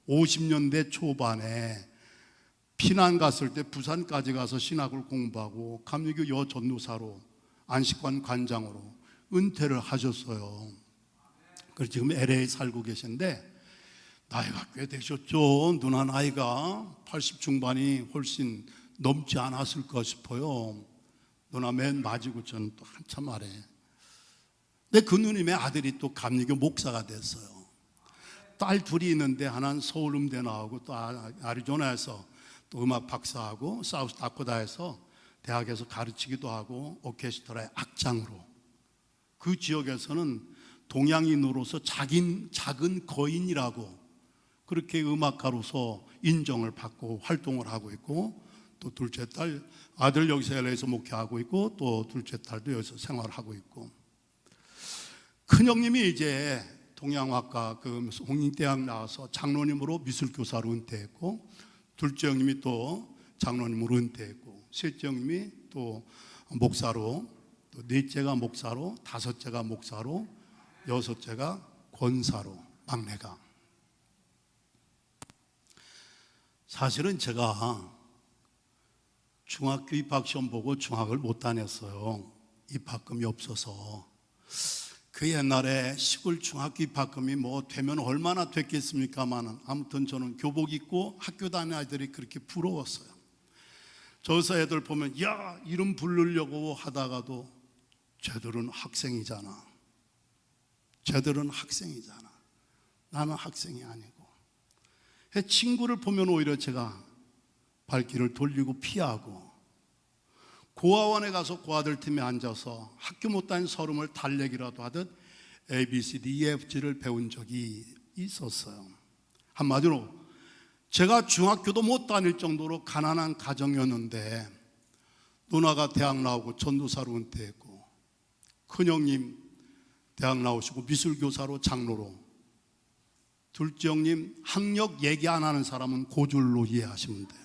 50년대 초반에 피난 갔을 때 부산까지 가서 신학을 공부하고 감리교 여전도사로 안식관 관장으로 은퇴를 하셨어요. 그래서 지금 LA 살고 계신데 나이가 꽤 되셨죠. 누나 나이가 80 중반이 훨씬 넘지 않았을까 싶어요. 누나 맨 맞이고 저는 또 한참 아래. 근데 그 누님의 아들이 또 감리교 목사가 됐어요. 딸 둘이 있는데 하나는 서울음대 나오고 또 아리조나에서 또 음악 박사하고 사우스다코다에서 대학에서 가르치기도 하고 오케스트라의 악장으로, 그 지역에서는 동양인으로서 작은 거인이라고 그렇게 음악가로서 인정을 받고 활동을 하고 있고, 또 둘째 딸 아들 여기서 LA에서 목회하고 있고, 또 둘째 딸도 여기서 생활하고 있고, 큰형님이 이제 동양학과 그 홍익대학 나와서 장로님으로 미술교사로 은퇴했고, 둘째 형님이 또 장로님으로 은퇴했고, 셋째 형님이 또 목사로, 또 넷째가 목사로, 다섯째가 목사로, 여섯째가 권사로, 막내가. 사실은 제가 중학교 입학시험 보고 중학을 못 다녔어요. 입학금이 없어서. 그 옛날에 시골 중학교 입학금이 뭐 되면 얼마나 됐겠습니까마는, 아무튼 저는 교복 입고 학교 다니는 아이들이 그렇게 부러웠어요. 저서 애들 보면 야, 이름 부르려고 하다가도 쟤들은 학생이잖아. 쟤들은 학생이잖아. 나는 학생이 아니고. 친구를 보면 오히려 제가 발길을 돌리고 피하고, 고아원에 가서 고아들 팀에 앉아서 학교 못 다닌 서름을 달래기라도 하듯 A, B, C, D, E, F, G를 배운 적이 있었어요. 한마디로 제가 중학교도 못 다닐 정도로 가난한 가정이었는데, 누나가 대학 나오고 전도사로 은퇴했고, 큰형님 대학 나오시고 미술교사로 장로로, 둘째 형님 학력 얘기 안 하는 사람은 고졸로 이해하시면 돼요.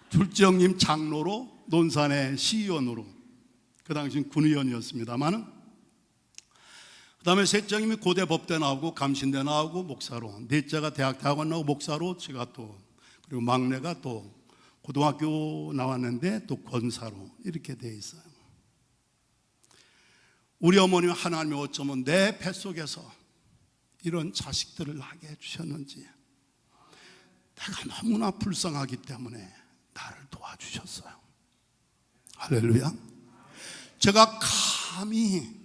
둘째 형님 장로로, 논산의 시의원으로, 그 당시엔 군의원이었습니다만은, 그 다음에 셋째 형님이 고대 법대 나오고 감신대 나오고 목사로, 넷째가 대학원 나오고 목사로, 제가 또, 그리고 막내가 또 고등학교 나왔는데 또 권사로, 이렇게 돼 있어요. 우리 어머님 하나님이 어쩌면 내 뱃속에서 이런 자식들을 나게 해주셨는지, 내가 너무나 불쌍하기 때문에 나를 도와주셨어요. 할렐루야. 제가 감히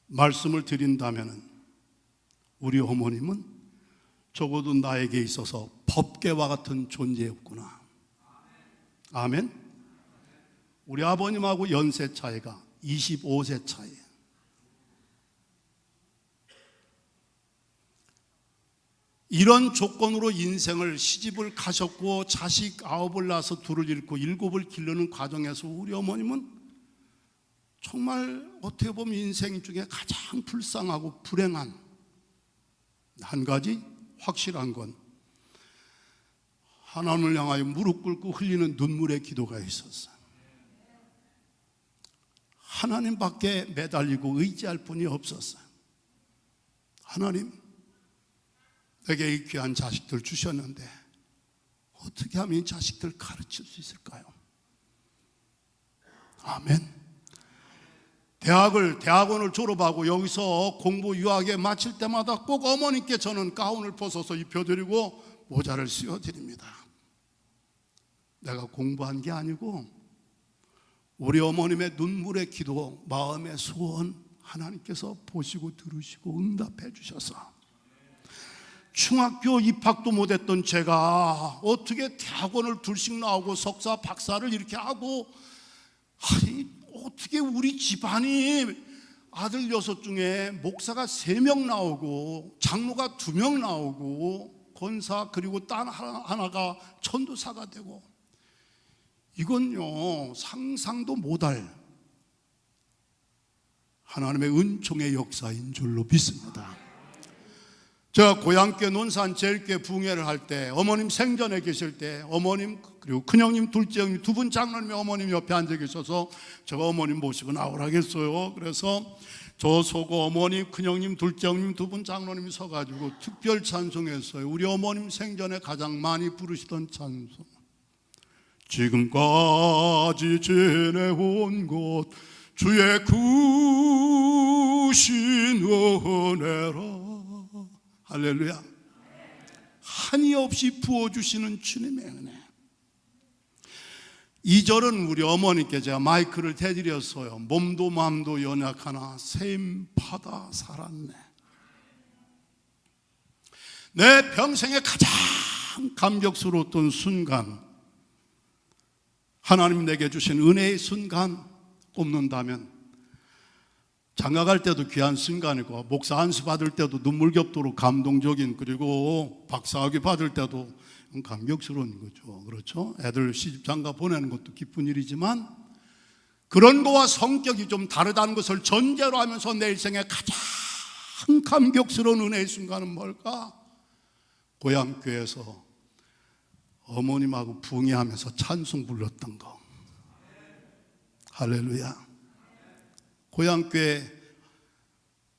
말씀을 드린다면 우리 어머님은 적어도 나에게 있어서 법궤와 같은 존재였구나. 아멘. 우리 아버님하고 연세 차이가 25세 차이예요. 이런 조건으로 인생을, 시집을 가셨고 자식 9을 낳아서 둘을 잃고 7을 기르는 과정에서 우리 어머님은 정말 어떻게 보면 인생 중에 가장 불쌍하고 불행한, 한 가지 확실한 건 하나님을 향하여 무릎 꿇고 흘리는 눈물의 기도가 있었어요. 하나님밖에 매달리고 의지할 분이 없었어요. 하나님, 내게 이 귀한 자식들 주셨는데 어떻게 하면 이 자식들 가르칠 수 있을까요? 아멘. 대학원을 졸업하고 여기서 공부 유학에 마칠 때마다 꼭 어머니께 저는 가운을 벗어서 입혀드리고 모자를 씌워드립니다. 내가 공부한 게 아니고 우리 어머님의 눈물의 기도, 마음의 소원 하나님께서 보시고 들으시고 응답해 주셔서 중학교 입학도 못했던 제가 어떻게 대학원을 둘씩 나오고 석사, 박사를 이렇게 하고, 아니 어떻게 우리 집안이 아들 6 중에 목사가 3명 나오고 장로가 2명 나오고 권사 그리고 딸 하나가 전도사가 되고, 이건요 상상도 못할 하나님의 은총의 역사인 줄로 믿습니다. 제가 고향교회 논산 제일교회 부흥회를 할 때, 어머님 생전에 계실 때 어머님 그리고 큰형님 둘째 형님 2분 장로님의 어머님 옆에 앉아 계셔서 제가 어머님 모시고 나오라겠어요. 그래서 저 서고 어머님, 큰형님, 둘째 형님 2분 장로님이 서가지고 특별 찬송했어요. 우리 어머님 생전에 가장 많이 부르시던 찬송, 지금까지 지내온 것 주의 크신 은혜라. 할렐루야. 한이 없이 부어주시는 주님의 은혜. 2절은 우리 어머니께 제가 마이크를 대드렸어요. 몸도 마음도 연약하나 세임받아 살았네. 내 평생에 가장 감격스러웠던 순간, 하나님 내게 주신 은혜의 순간 꼽는다면, 장가갈 때도 귀한 순간이고 목사 안수 받을 때도 눈물겹도록 감동적인, 그리고 박사학위 받을 때도 감격스러운 거죠. 그렇죠? 애들 시집 장가 보내는 것도 기쁜 일이지만 그런 거와 성격이 좀 다르다는 것을 전제로 하면서 내 일생에 가장 감격스러운 은혜의 순간은 뭘까? 고향교회에서 어머님하고 부흥회하면서 찬송 불렀던 거. 할렐루야. 고향교회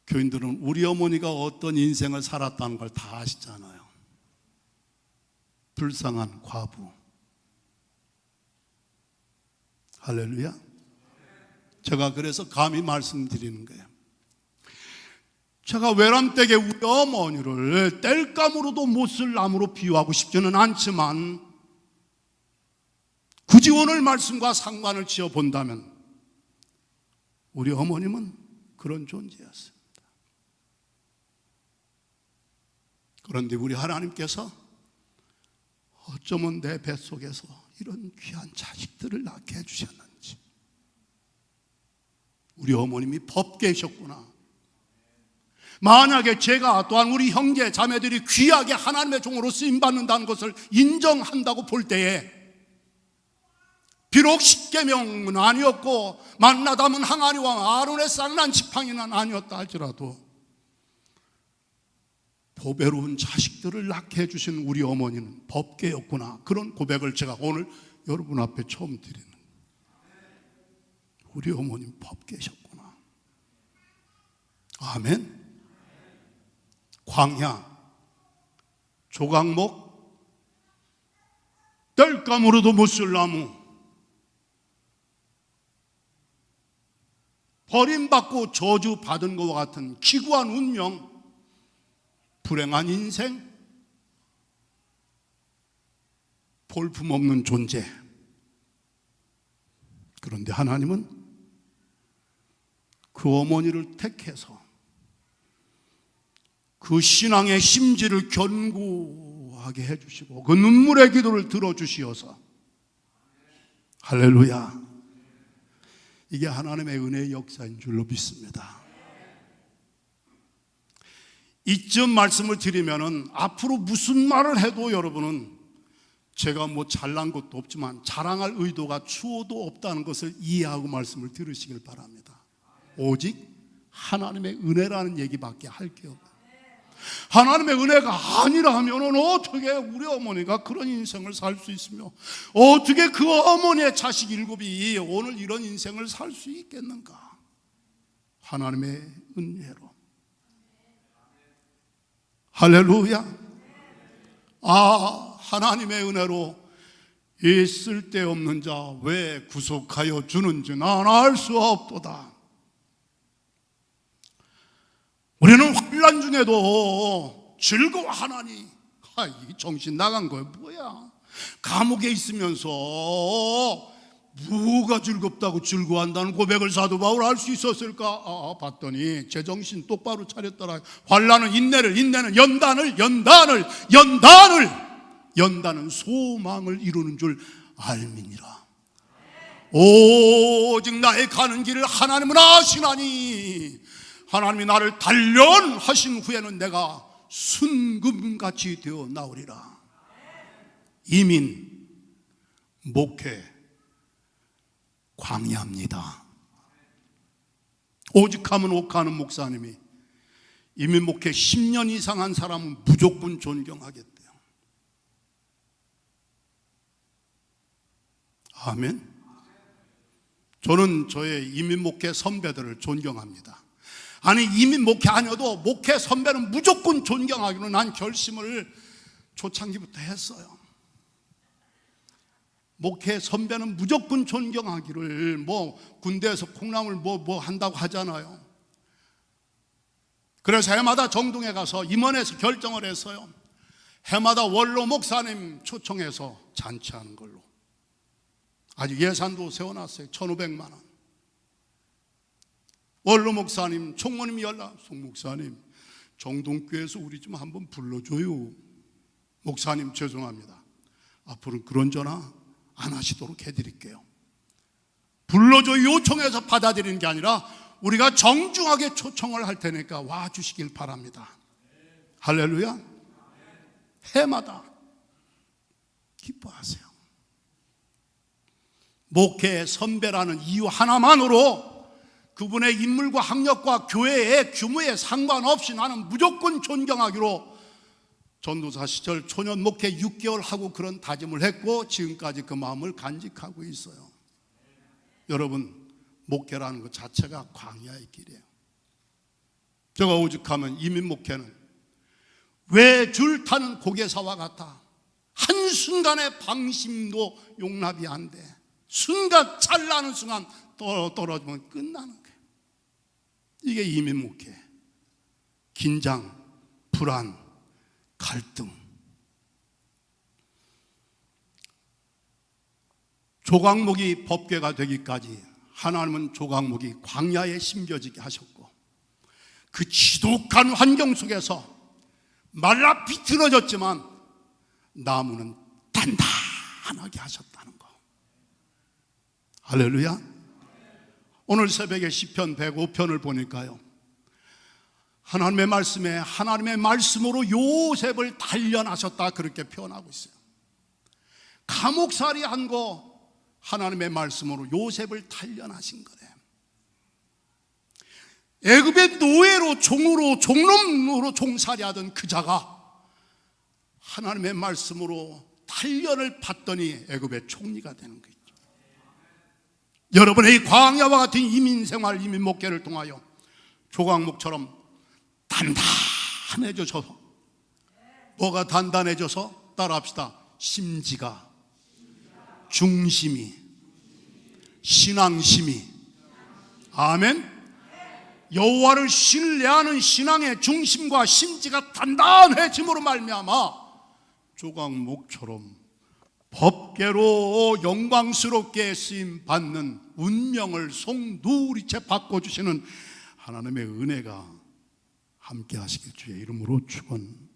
교인들은 우리 어머니가 어떤 인생을 살았다는 걸 다 아시잖아요. 불쌍한 과부. 할렐루야. 제가 그래서 감히 말씀드리는 거예요. 제가 외람댁에 우리 어머니를 땔감으로도 못 쓸 나무로 비유하고 싶지는 않지만, 굳이 오늘 말씀과 상관을 지어 본다면 우리 어머님은 그런 존재였습니다. 그런데 우리 하나님께서 어쩌면 내 뱃속에서 이런 귀한 자식들을 낳게 해주셨는지, 우리 어머님이 법계셨구나. 만약에 제가 또한 우리 형제 자매들이 귀하게 하나님의 종으로 쓰임받는다는 것을 인정한다고 볼 때에, 비록 십계명은 아니었고 만나담은 항아리와 아론의 쌍난 지팡이는 아니었다 할지라도 보배로운 자식들을 낳게 해주신 우리 어머니는 법계였구나. 그런 고백을 제가 오늘 여러분 앞에 처음 드리는, 우리 어머님 법계셨구나. 아멘. 광야, 조각목, 땔감으로도 못 쓸 나무, 버림받고 저주받은 것과 같은 기구한 운명, 불행한 인생, 볼품없는 존재. 그런데 하나님은 그 어머니를 택해서 그 신앙의 심지를 견고하게 해주시고 그 눈물의 기도를 들어주시어서, 할렐루야, 이게 하나님의 은혜의 역사인 줄로 믿습니다. 이쯤 말씀을 드리면은 앞으로 무슨 말을 해도 여러분은 제가 뭐 잘난 것도 없지만 자랑할 의도가 추호도 없다는 것을 이해하고 말씀을 들으시길 바랍니다. 오직 하나님의 은혜라는 얘기밖에 할 게 없어요. 하나님의 은혜가 아니라면 어떻게 우리 어머니가 그런 인생을 살 수 있으며, 어떻게 그 어머니의 자식 7이 오늘 이런 인생을 살 수 있겠는가? 하나님의 은혜로. 할렐루야. 하나님의 은혜로 이 쓸데없는 자 왜 구속하여 주는지 난 알 수 없도다. 우리는 환난 중에도 즐거워하나니, 이 정신 나간 거야 뭐야. 감옥에 있으면서 뭐가 즐겁다고 즐거워한다는 고백을 사도 바울 할 수 있었을까? 봤더니 제정신 똑바로 차렸더라. 환난은 인내는 연단은 소망을 이루는 줄 알미니라. 오직 나의 가는 길을 하나님은 아시나니 하나님이 나를 단련하신 후에는 내가 순금같이 되어 나오리라. 이민, 목회, 광야입니다. 오직하면 옥하는 목사님이 이민 목회 10년 이상 한 사람은 무조건 존경하겠대요. 아멘. 저는 저의 이민 목회 선배들을 존경합니다. 아니, 이민 목회 아니어도 목회 선배는 무조건 존경하기로 난 결심을 초창기부터 했어요. 목회 선배는 무조건 존경하기를, 군대에서 콩나물 한다고 하잖아요. 그래서 해마다 정동에 가서 임원에서 결정을 했어요. 해마다 원로 목사님 초청해서 잔치하는 걸로. 아주 예산도 세워놨어요. 1,500만 원. 원로 목사님, 총무님이 송 목사님, 정동교회에서 우리 좀 한번 불러줘요. 목사님 죄송합니다. 앞으로는 그런 전화 안 하시도록 해드릴게요. 불러줘 요청해서 받아들이는 게 아니라 우리가 정중하게 초청을 할 테니까 와주시길 바랍니다. 할렐루야. 해마다 기뻐하세요. 목회 선배라는 이유 하나만으로 그분의 인물과 학력과 교회의 규모에 상관없이 나는 무조건 존경하기로 전도사 시절 초년 목회 6개월 하고 그런 다짐을 했고 지금까지 그 마음을 간직하고 있어요. 여러분, 목회라는 것 자체가 광야의 길이에요. 제가 오죽하면 이민 목회는 왜 줄 타는 고개사와 같아. 한순간의 방심도 용납이 안 돼. 순간, 찰나는 순간 떨어지면 끝나는 거예요. 이게 이민 목회. 긴장, 불안, 갈등. 조각목이 법궤가 되기까지 하나님은 조각목이 광야에 심겨지게 하셨고 그 지독한 환경 속에서 말라 비틀어졌지만 나무는 단단하게 하셨다는 거. 할렐루야. 오늘 새벽에 시편 105편을 보니까요, 하나님의 말씀에 하나님의 말씀으로 요셉을 단련하셨다 그렇게 표현하고 있어요. 감옥살이 한 거 하나님의 말씀으로 요셉을 단련하신 거래요. 애굽의 노예로 종놈으로 종살이하던 그 자가 하나님의 말씀으로 단련을 받더니 애굽의 총리가 되는 거죠. 여러분의 이 광야와 같은 이민생활, 이민 목회를 통하여 조각목처럼 단단해져서, 뭐가 단단해져서? 따라합시다. 심지가, 중심이, 신앙심이. 아멘. 여호와를 신뢰하는 신앙의 중심과 심지가 단단해짐으로 말미암아 조각목처럼 법궤로 영광스럽게 쓰임 받는 운명을 송두리째 바꿔주시는 하나님의 은혜가 함께 하시길 주의 이름으로 축원합니다.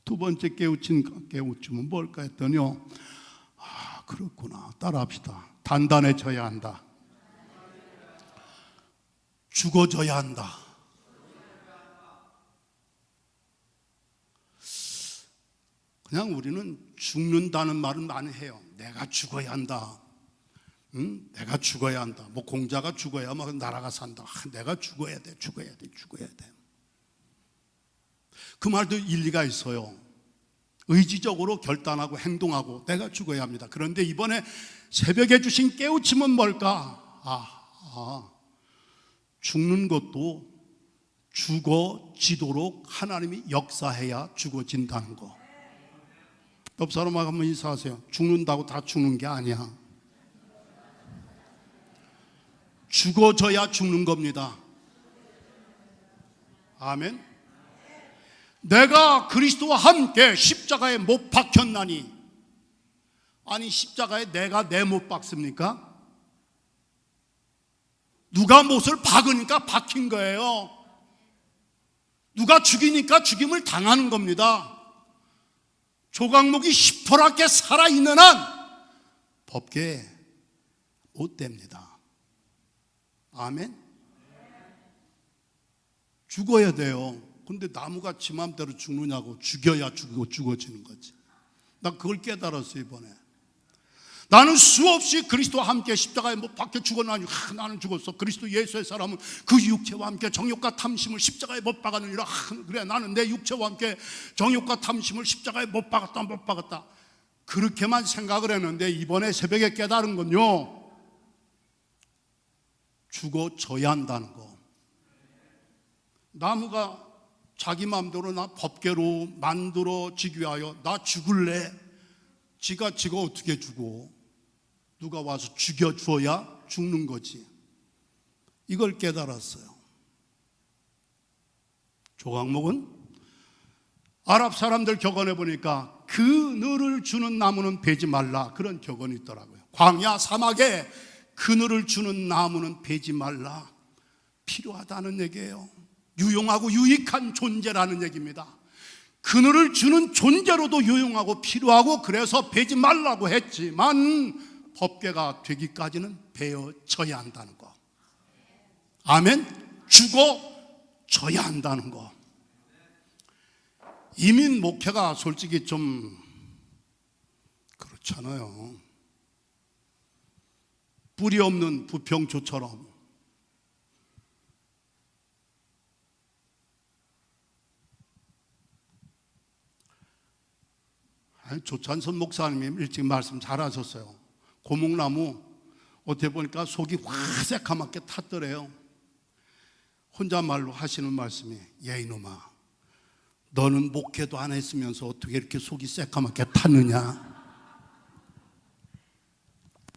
두 번째 깨우침은 뭘까 했더니요, 그렇구나. 따라합시다. 단단해져야 한다. 죽어져야 한다. 그냥 우리는 죽는다는 말은 많이 해요. 내가 죽어야 한다. 내가 죽어야 한다. 공자가 죽어야 막 나라가 산다. 내가 죽어야 돼. 그 말도 일리가 있어요. 의지적으로 결단하고 행동하고 내가 죽어야 합니다. 그런데 이번에 새벽에 주신 깨우침은 뭘까? 죽는 것도 죽어지도록 하나님이 역사해야 죽어진다는 거. 옆 사람하고 한번 인사하세요. 죽는다고 다 죽는 게 아니야. 죽어져야 죽는 겁니다. 아멘. 내가 그리스도와 함께 십자가에 못 박혔나니 아니 십자가에 내가 내 못 박습니까? 누가 못을 박으니까 박힌 거예요. 누가 죽이니까 죽임을 당하는 겁니다. 조각목이 시퍼렇게 살아있는 한 법궤에 못 됩니다. 아멘? 죽어야 돼요. 근데 나무가 지 맘대로 죽느냐고. 죽여야 죽어지는 거지. 나 그걸 깨달았어 이번에. 나는 수없이 그리스도와 함께 십자가에 못 박혀 죽었나니 나는 죽었어. 그리스도 예수의 사람은 그 육체와 함께 정욕과 탐심을 십자가에 못 박았느니라. 그래 나는 내 육체와 함께 정욕과 탐심을 십자가에 못 박았다. 그렇게만 생각을 했는데 이번에 새벽에 깨달은 건요, 죽어져야 한다는 거. 나무가 자기 마음대로 나 법궤로 만들어지기 위하여 나 죽을래. 지가 어떻게 죽어? 누가 와서 죽여주어야 죽는 거지. 이걸 깨달았어요. 조각목은 아랍 사람들 격언해 보니까 그늘을 주는 나무는 베지 말라, 그런 격언이 있더라고요. 광야 사막에 그늘을 주는 나무는 베지 말라. 필요하다는 얘기예요. 유용하고 유익한 존재라는 얘기입니다. 그늘을 주는 존재로도 유용하고 필요하고 그래서 베지 말라고 했지만 법궤가 되기까지는 베어져야 한다는 거. 아멘? 죽어져야 한다는 거. 이민 목회가 솔직히 좀 그렇잖아요. 뿌리 없는 부평초처럼 조찬선 목사님이 일찍 말씀 잘하셨어요. 고목나무 어떻게 보니까 속이 확 새카맣게 탔더래요. 혼잣말로 하시는 말씀이, 야 이놈아, 너는 목회도 안 했으면서 어떻게 이렇게 속이 새까맣게 탔느냐.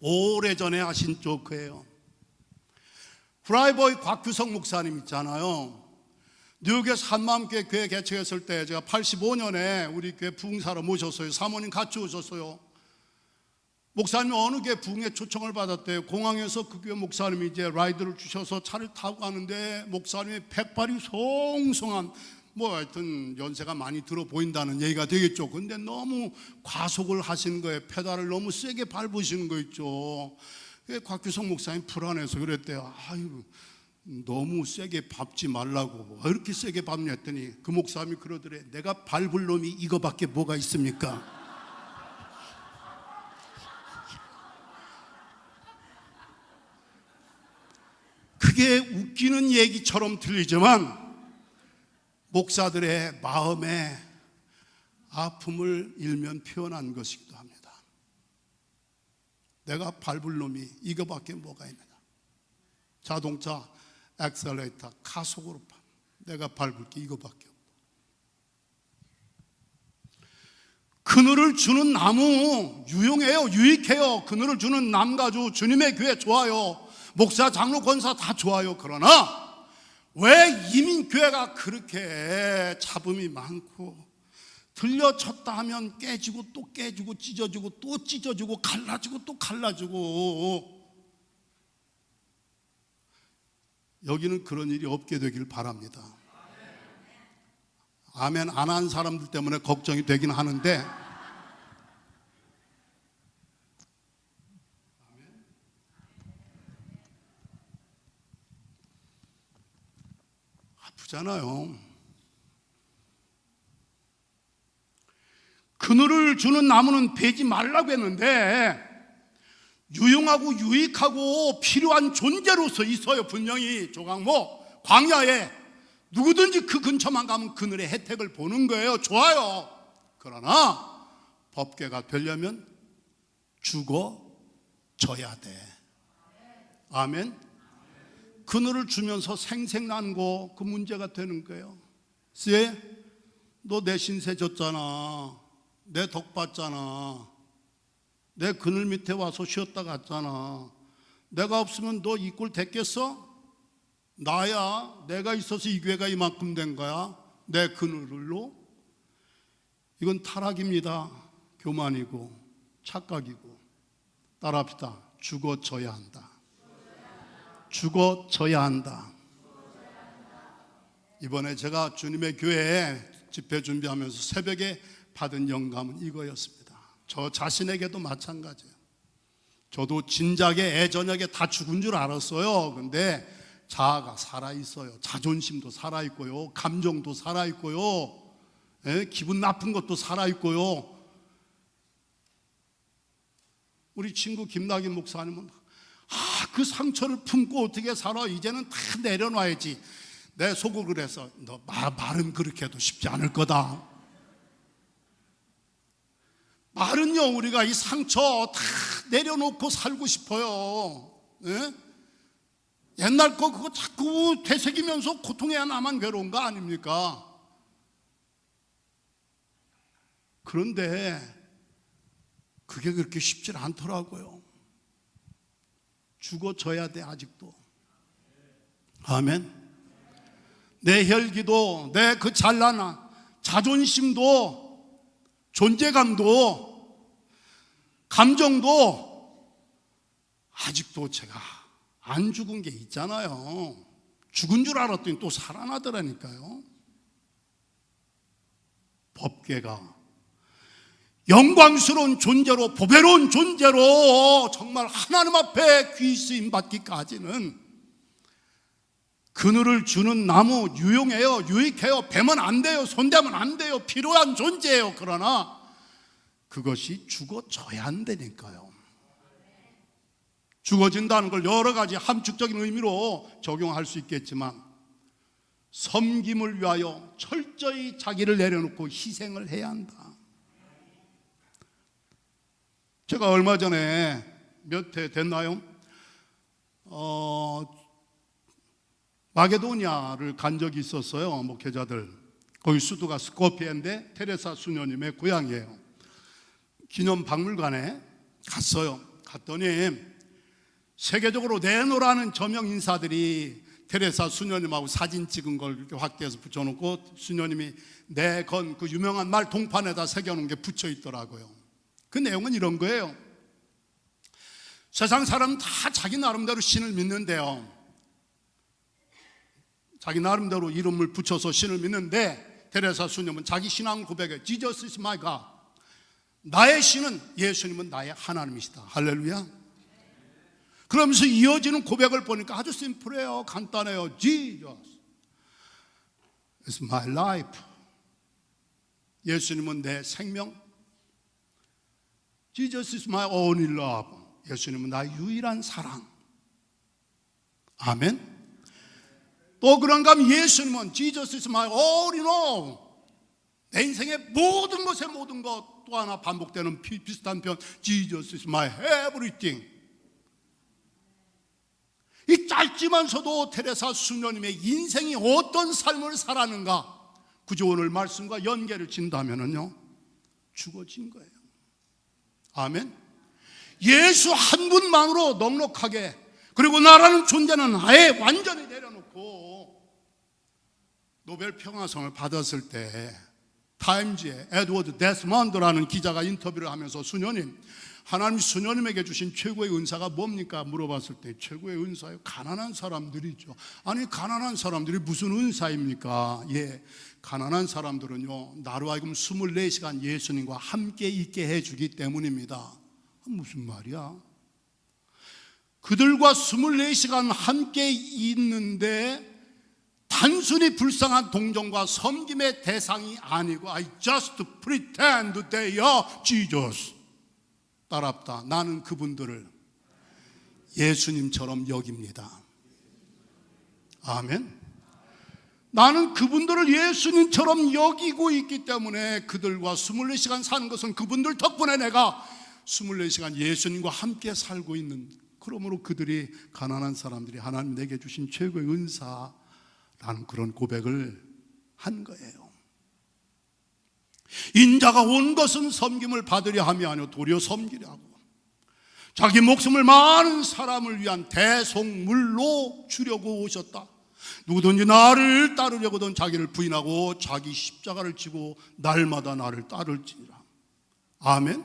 오래전에 하신 조크예요. 프라이버의 곽규성 목사님 있잖아요. 뉴욕에서 한마음교회 교회 개척했을 때 제가 85년에 우리 교회 부흥사로 모셨어요. 사모님 같이 오셨어요. 목사님이 어느 교회 부흥에 초청을 받았대요. 공항에서 그 교회 목사님이 이제 라이드를 주셔서 차를 타고 가는데 목사님이 백발이 송송한, 뭐 하여튼 연세가 많이 들어 보인다는 얘기가 되겠죠. 근데 너무 과속을 하시는 거예요. 페달을 너무 세게 밟으시는 거 있죠. 곽규성 목사님 불안해서 그랬대요. 아유, 너무 세게 밟지 말라고. 왜 이렇게 세게 밟냐 했더니 그 목사님이 그러더래. 내가 밟을 놈이 이거밖에 뭐가 있습니까? 그게 웃기는 얘기처럼 들리지만 목사들의 마음의 아픔을 일면 표현한 것이기도 합니다. 내가 밟을 놈이 이거밖에 뭐가 있느냐. 자동차 엑셀레이터 가속으로 내가 밟을 게 이거밖에 없다. 그늘을 주는 나무 유용해요. 유익해요. 그늘을 주는 남가주 주님의 교회 좋아요. 목사 장로 권사 다 좋아요. 그러나 왜 이민교회가 그렇게 잡음이 많고 들려쳤다 하면 깨지고 또 깨지고 찢어지고 또 찢어지고 갈라지고 또 갈라지고. 여기는 그런 일이 없게 되길 바랍니다. 아멘 안 한 사람들 때문에 걱정이 되긴 하는데 아프잖아요. 그늘을 주는 나무는 베지 말라고 했는데 유용하고 유익하고 필요한 존재로서 있어요. 분명히 조각목 광야에 누구든지 그 근처만 가면 그늘의 혜택을 보는 거예요. 좋아요. 그러나 법궤가 되려면 죽어져야 돼. 아멘. 그늘을 주면서 생생난 거 그 문제가 되는 거예요. 쎄, 너 내 신세 졌잖아. 내 덕 봤잖아. 내 그늘 밑에 와서 쉬었다 갔잖아. 내가 없으면 너 이 꼴 됐겠어? 나야. 내가 있어서 이 교회가 이만큼 된 거야. 내 그늘로. 이건 타락입니다. 교만이고. 착각이고. 따라합시다. 죽어져야 한다. 죽어져야 한다. 이번에 제가 주님의 교회에 집회 준비하면서 새벽에 받은 영감은 이거였습니다. 저 자신에게도 마찬가지예요. 저도 진작에 애저녁에 다 죽은 줄 알았어요. 근데 자아가 살아있어요. 자존심도 살아있고요, 감정도 살아있고요, 기분 나쁜 것도 살아있고요. 우리 친구 김낙인 목사님은 그 상처를 품고 어떻게 살아? 이제는 다 내려놔야지. 내 속으로 그래서 너 말은 그렇게 해도 쉽지 않을 거다. 말은요, 우리가 이 상처 다 내려놓고 살고 싶어요. 옛날 거 그거 자꾸 되새기면서 고통해야 나만 괴로운 거 아닙니까? 그런데 그게 그렇게 쉽지 않더라고요. 죽어져야 돼, 아직도. 아멘. 내 혈기도, 내 그 잘난 자존심도, 존재감도, 감정도 아직도 제가 안 죽은 게 있잖아요. 죽은 줄 알았더니 또 살아나더라니까요. 법궤가 영광스러운 존재로, 보배로운 존재로 정말 하나님 앞에 귀 쓰임 받기까지는 그늘을 주는 나무, 유용해요, 유익해요, 베면 안 돼요, 손대면 안 돼요, 필요한 존재예요. 그러나 그것이 죽어져야 한다니까요. 죽어진다는 걸 여러 가지 함축적인 의미로 적용할 수 있겠지만, 섬김을 위하여 철저히 자기를 내려놓고 희생을 해야 한다. 제가 얼마 전에 몇 해 됐나요? 마게도니아를 간 적이 있었어요. 목회자들. 거기 수도가 스코피에인데 테레사 수녀님의 고향이에요. 기념박물관에 갔어요. 갔더니 세계적으로 내노라는 저명 인사들이 테레사 수녀님하고 사진 찍은 걸 이렇게 확대해서 붙여놓고, 수녀님이 내건 그 유명한 말 동판에다 새겨놓은 게 붙여 있더라고요. 그 내용은 이런 거예요. 세상 사람 다 자기 나름대로 신을 믿는데요, 자기 나름대로 이름을 붙여서 신을 믿는데, 테레사 수녀는 자기 신앙 고백에 Jesus is my God, 나의 신은, 예수님은 나의 하나님이시다. 할렐루야. 그러면서 이어지는 고백을 보니까 아주 심플해요. 간단해요. Jesus is my life, 예수님은 내 생명. Jesus is my only love, 예수님은 나의 유일한 사랑. 아멘. 또 그런가 하면 예수님은 Jesus is my all in all, 내 인생의 모든 것의 모든 것. 또 하나 반복되는 비슷한 표현, Jesus is my everything. 이 짧지만서도 테레사 수녀님의 인생이 어떤 삶을 살았는가, 구조 오늘 말씀과 연계를 진다면은요, 죽어진 거예요. 아멘. 예수 한 분만으로 넉넉하게, 그리고 나라는 존재는 아예 완전히 내려놓고 노벨 평화상을 받았을 때 타임즈의 에드워드 데스먼드라는 기자가 인터뷰를 하면서, 수녀님, 하나님이 수녀님에게 주신 최고의 은사가 뭡니까? 물어봤을 때, 최고의 은사요? 가난한 사람들이죠. 아니, 가난한 사람들이 무슨 은사입니까? 예, 가난한 사람들은요, 나로 하여금 24시간 예수님과 함께 있게 해주기 때문입니다. 무슨 말이야? 그들과 24시간 함께 있는데 단순히 불쌍한 동정과 섬김의 대상이 아니고, I just pretend they are Jesus. 따랍다. 나는 그분들을 예수님처럼 여깁니다. 아멘. 나는 그분들을 예수님처럼 여기고 있기 때문에 그들과 24시간 사는 것은 그분들 덕분에 내가 24시간 예수님과 함께 살고 있는, 그러므로 그들이, 가난한 사람들이 하나님 내게 주신 최고의 은사라는 그런 고백을 한 거예요. 인자가 온 것은 섬김을 받으려 함이 아니요 도리어 섬기려 하고, 자기 목숨을 많은 사람을 위한 대속물로 주려고 오셨다. 누구든지 나를 따르려거든 자기를 부인하고 자기 십자가를 지고 날마다 나를 따를지니라. 아멘.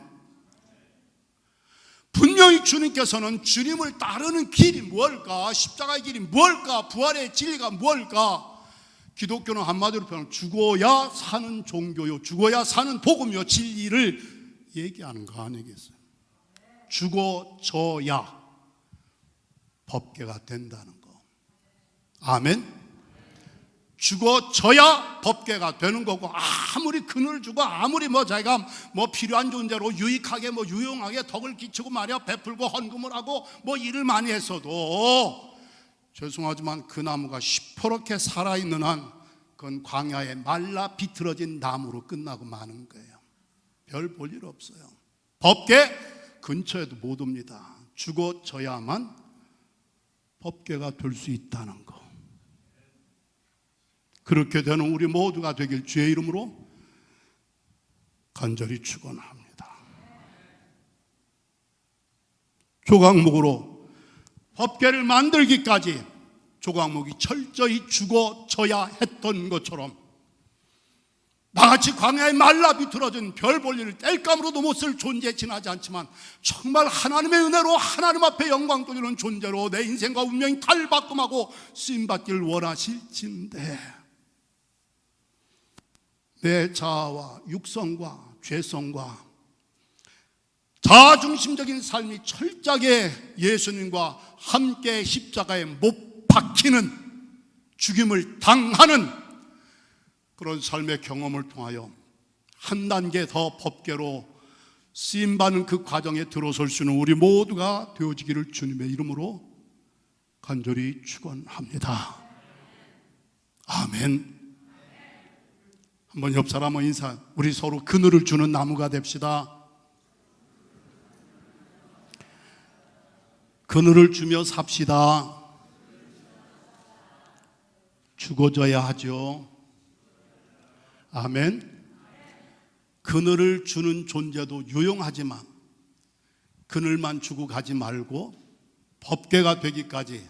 분명히 주님께서는 주님을 따르는 길이 뭘까? 십자가의 길이 뭘까? 부활의 진리가 뭘까? 기독교는 한마디로 표현하면 죽어야 사는 종교요, 죽어야 사는 복음요, 진리를 얘기하는 거 아니겠어요? 죽어져야 법궤가 된다는 거. 아멘. 죽어져야 법궤가 되는 거고, 아무리 그늘 주고 아무리 자기가 필요한 존재로 유익하게 유용하게 덕을 끼치고 말이야 베풀고 헌금을 하고 일을 많이 했어도 죄송하지만 그 나무가 시퍼렇게 살아있는 한 그건 광야에 말라 비틀어진 나무로 끝나고 마는 거예요. 별 볼 일 없어요. 법궤 근처에도 못 옵니다. 죽어져야만 법궤가 될 수 있다는 거. 그렇게 되는 우리 모두가 되길 주의 이름으로 간절히 축원합니다. 조각목으로 법궤를 만들기까지 조각목이 철저히 죽어져야 했던 것처럼 나같이 광야에 말라 비틀어진 별 볼 일을 뗄감으로도 못 쓸 존재에 지나지 않지만 정말 하나님의 은혜로 하나님 앞에 영광 돌리는 존재로 내 인생과 운명이 탈바꿈하고 쓰임받기를 원하실진데 내 자아와 육성과 죄성과 자아중심적인 삶이 철저하게 예수님과 함께 십자가에 못 박히는, 죽임을 당하는 그런 삶의 경험을 통하여 한 단계 더 법궤로 쓰임받는 그 과정에 들어설 수 있는 우리 모두가 되어지기를 주님의 이름으로 간절히 축원합니다. 아멘. 한번 옆 사람과 인사, 우리 서로 그늘을 주는 나무가 됩시다. 그늘을 주며 삽시다. 죽어져야 하죠. 아멘. 그늘을 주는 존재도 유용하지만 그늘만 주고 가지 말고 법궤가 되기까지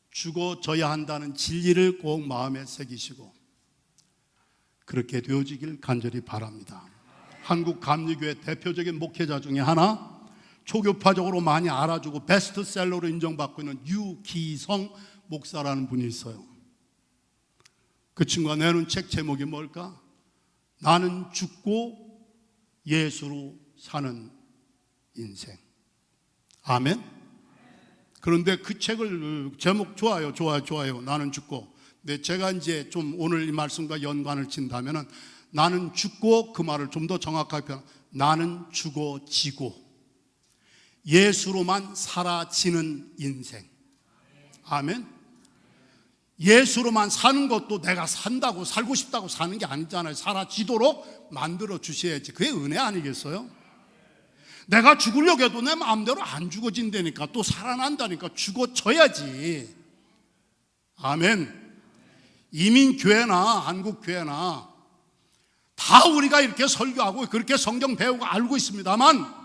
죽어져야 한다는 진리를 꼭 마음에 새기시고 그렇게 되어지길 간절히 바랍니다. 한국 감리교회 대표적인 목회자 중에 하나, 초교파적으로 많이 알아주고 베스트셀러로 인정받고 있는 유기성 목사라는 분이 있어요. 그 친구가 내놓은 책 제목이 뭘까? 나는 죽고 예수로 사는 인생. 아멘. 그런데 그 책을 제목 좋아요. 나는 죽고. 근데 제가 이제 좀 오늘 이 말씀과 연관을 친다면은 나는 죽고, 그 말을 좀 더 정확하게 표현, 나는 죽어지고 예수로만 사라지는 인생. 아멘. 예수로만 사는 것도 내가 산다고, 살고 싶다고 사는 게 아니잖아요. 사라지도록 만들어 주셔야지. 그게 은혜 아니겠어요? 내가 죽으려고 해도 내 마음대로 안 죽어진다니까, 또 살아난다니까 죽어져야지. 아멘. 이민교회나 한국교회나 다 우리가 이렇게 설교하고 그렇게 성경 배우고 알고 있습니다만,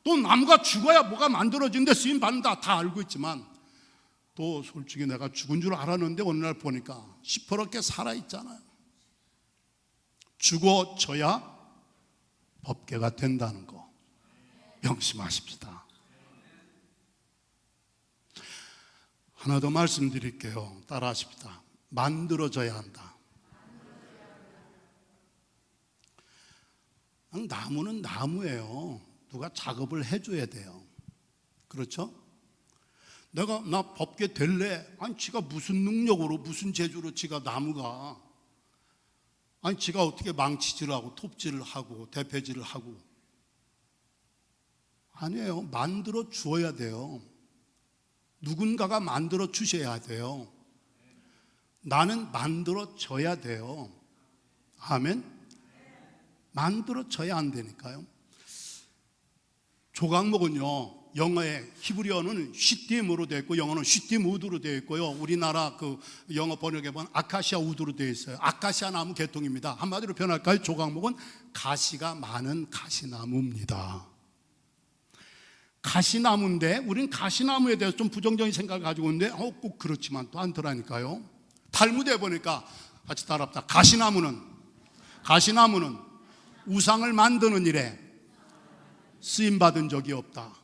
또 나무가 죽어야 뭐가 만들어진데 쓰임받는다 다 알고 있지만, 또 솔직히 내가 죽은 줄 알았는데 어느 날 보니까 시퍼렇게 살아있잖아요. 죽어져야 법궤가 된다는 거 명심하십시다. 하나 더 말씀드릴게요. 따라하십시다. 만들어져야 한다. 나무는 나무예요. 누가 작업을 해줘야 돼요. 그렇죠? 나 법궤 될래? 아니 지가 무슨 능력으로, 무슨 재주로 지가 나무가, 아니 지가 어떻게 망치질을 하고 톱질을 하고 대패질을 하고. 아니에요. 만들어 주어야 돼요. 누군가가 만들어 주셔야 돼요. 나는 만들어져야 돼요. 아멘. 만들어져야 한다니까요. 조각목은요, 영어의 히브리어는 쉬띠므로 되어 있고 영어는 쉬띠 우드로 되어 있고요. 우리나라 그 영어 번역에 보면 아카시아 우드로 되어 있어요. 아카시아 나무 계통입니다. 한마디로 표현할까요? 조각목은 가시가 많은 가시나무입니다. 가시나무인데 우리는 가시나무에 대해서 좀 부정적인 생각을 가지고 있는데 꼭 그렇지만 또 않더라니까요. 탈무드에 보니까 같이 따라합시다. 가시나무는 우상을 만드는 일에 쓰임받은 적이 없다.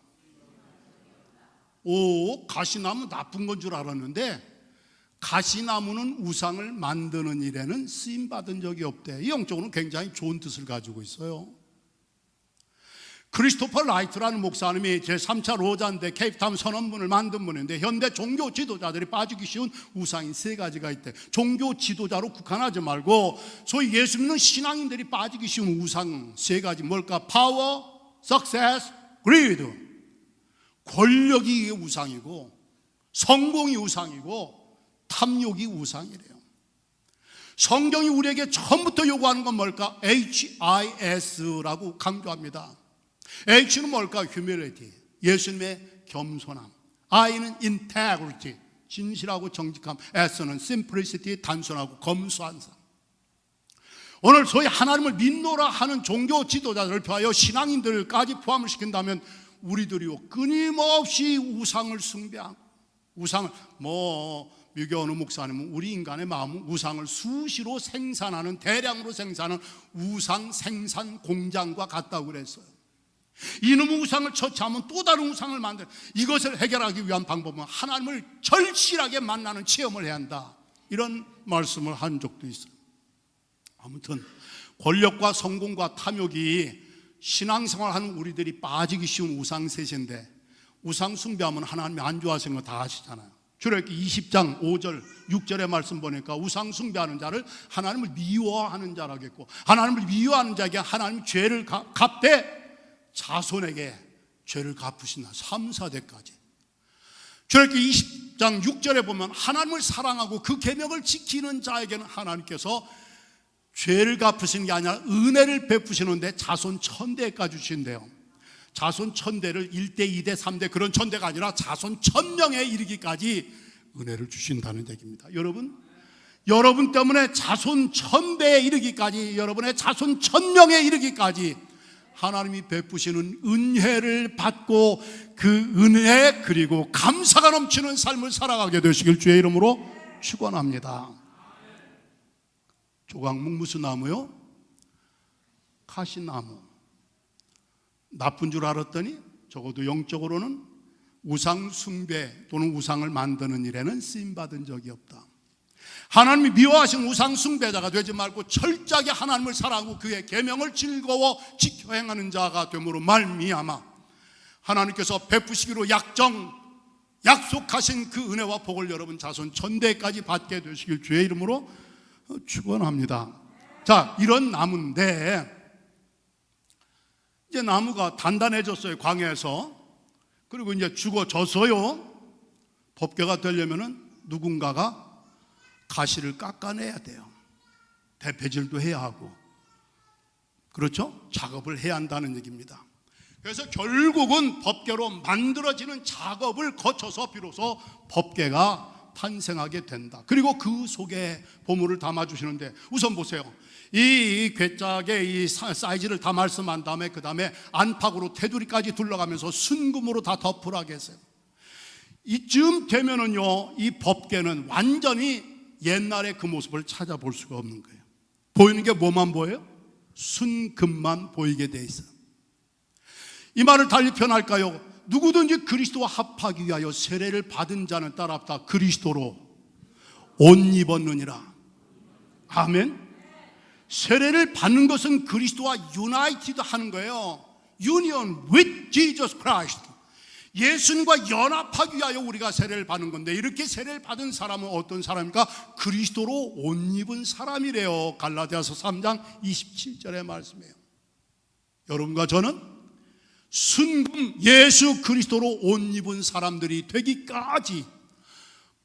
가시나무 나쁜 건 줄 알았는데 가시나무는 우상을 만드는 일에는 쓰임받은 적이 없대. 이 영적으로는 굉장히 좋은 뜻을 가지고 있어요. 크리스토퍼 라이트라는 목사님이 제3차 로자인데 케이프타운 선언문을 만든 분인데 현대 종교 지도자들이 빠지기 쉬운 우상인 3가지가 있대. 종교 지도자로 국한하지 말고 소위 예수 믿는 신앙인들이 빠지기 쉬운 우상 3가지 뭘까? 파워, 석세스, 그리드. 권력이 우상이고 성공이 우상이고 탐욕이 우상이래요. 성경이 우리에게 처음부터 요구하는 건 뭘까? HIS라고 강조합니다. H는 뭘까? Humility, 예수님의 겸손함. I는 Integrity, 진실하고 정직함. S는 Simplicity, 단순하고 검소한 삶. 오늘 소위 하나님을 믿노라 하는 종교 지도자들을 포하여 신앙인들까지 포함을 시킨다면 우리들이요 끊임없이 우상을 숭배하고 우상을 미교 어느 목사님은 우리 인간의 마음은 우상을 수시로 생산하는 대량으로 생산하는 우상 생산 공장과 같다고 그랬어요. 이놈의 우상을 처치하면 또 다른 우상을 만들. 이것을 해결하기 위한 방법은 하나님을 절실하게 만나는 체험을 해야 한다. 이런 말씀을 한 적도 있어요. 아무튼 권력과 성공과 탐욕이 신앙생활하는 우리들이 빠지기 쉬운 우상 셋인데 우상 숭배하면 하나님이 안 좋아하시는 거 다 아시잖아요. 출애굽기 20장 5절 6절의 말씀 보니까 우상 숭배하는 자를 하나님을 미워하는 자라겠고 하나님을 미워하는 자에게 하나님 죄를 갚되 자손에게 죄를 갚으신다. 3, 4대까지. 출애굽기 20장 6절에 보면 하나님을 사랑하고 그 계명을 지키는 자에게는 하나님께서 죄를 갚으시는 게 아니라 은혜를 베푸시는데 자손 1000대까지 주신대요. 자손 1000대를 1대, 2대, 3대 그런 1000대가 아니라 자손 1000명에 이르기까지 은혜를 주신다는 얘기입니다. 여러분 때문에 자손 1000대에 이르기까지, 여러분의 자손 1000명에 이르기까지 하나님이 베푸시는 은혜를 받고 그 은혜 그리고 감사가 넘치는 삶을 살아가게 되시길 주의 이름으로 축원합니다. 조각목 무슨 나무요? 가시나무. 나쁜 줄 알았더니 적어도 영적으로는 우상 숭배 또는 우상을 만드는 일에는 쓰임받은 적이 없다. 하나님이 미워하신 우상 숭배자가 되지 말고 철저하게 하나님을 사랑하고 그의 계명을 즐거워 지켜 행하는 자가 됨으로 말미암아 하나님께서 베푸시기로 약속하신 그 은혜와 복을 여러분 자손 1000대까지 받게 되시길 주의 이름으로 축원합니다. 자, 이런 나무인데 이제 나무가 단단해졌어요. 광야에서. 그리고 이제 죽어져서요. 법궤가 되려면은 누군가가 가시를 깎아내야 돼요. 대패질도 해야 하고. 그렇죠? 작업을 해야 한다는 얘기입니다. 그래서 결국은 법궤로 만들어지는 작업을 거쳐서 비로소 법궤가 탄생하게 된다. 그리고 그 속에 보물을 담아주시는데 우선 보세요. 이 괴짝의 이 사이즈를 다 말씀한 다음에 그 다음에 안팎으로 테두리까지 둘러가면서 순금으로 다 덮으라고 했어요. 이쯤 되면은요, 이 법궤는 완전히 옛날의 그 모습을 찾아볼 수가 없는 거예요. 보이는 게 뭐만 보여요? 순금만 보이게 돼 있어요. 이 말을 달리 표현할까요? 누구든지 그리스도와 합하기 위하여 세례를 받은 자는 따랍다 그리스도로 옷 입었느니라. 아멘. 세례를 받는 것은 그리스도와 유나이티드 하는 거예요. Union with Jesus Christ. 예수님과 연합하기 위하여 우리가 세례를 받는 건데 이렇게 세례를 받은 사람은 어떤 사람입니까? 그리스도로 옷 입은 사람이래요. 갈라디아서 3장 27절의 말씀이에요. 여러분과 저는 순금 예수 그리스도로 옷 입은 사람들이 되기까지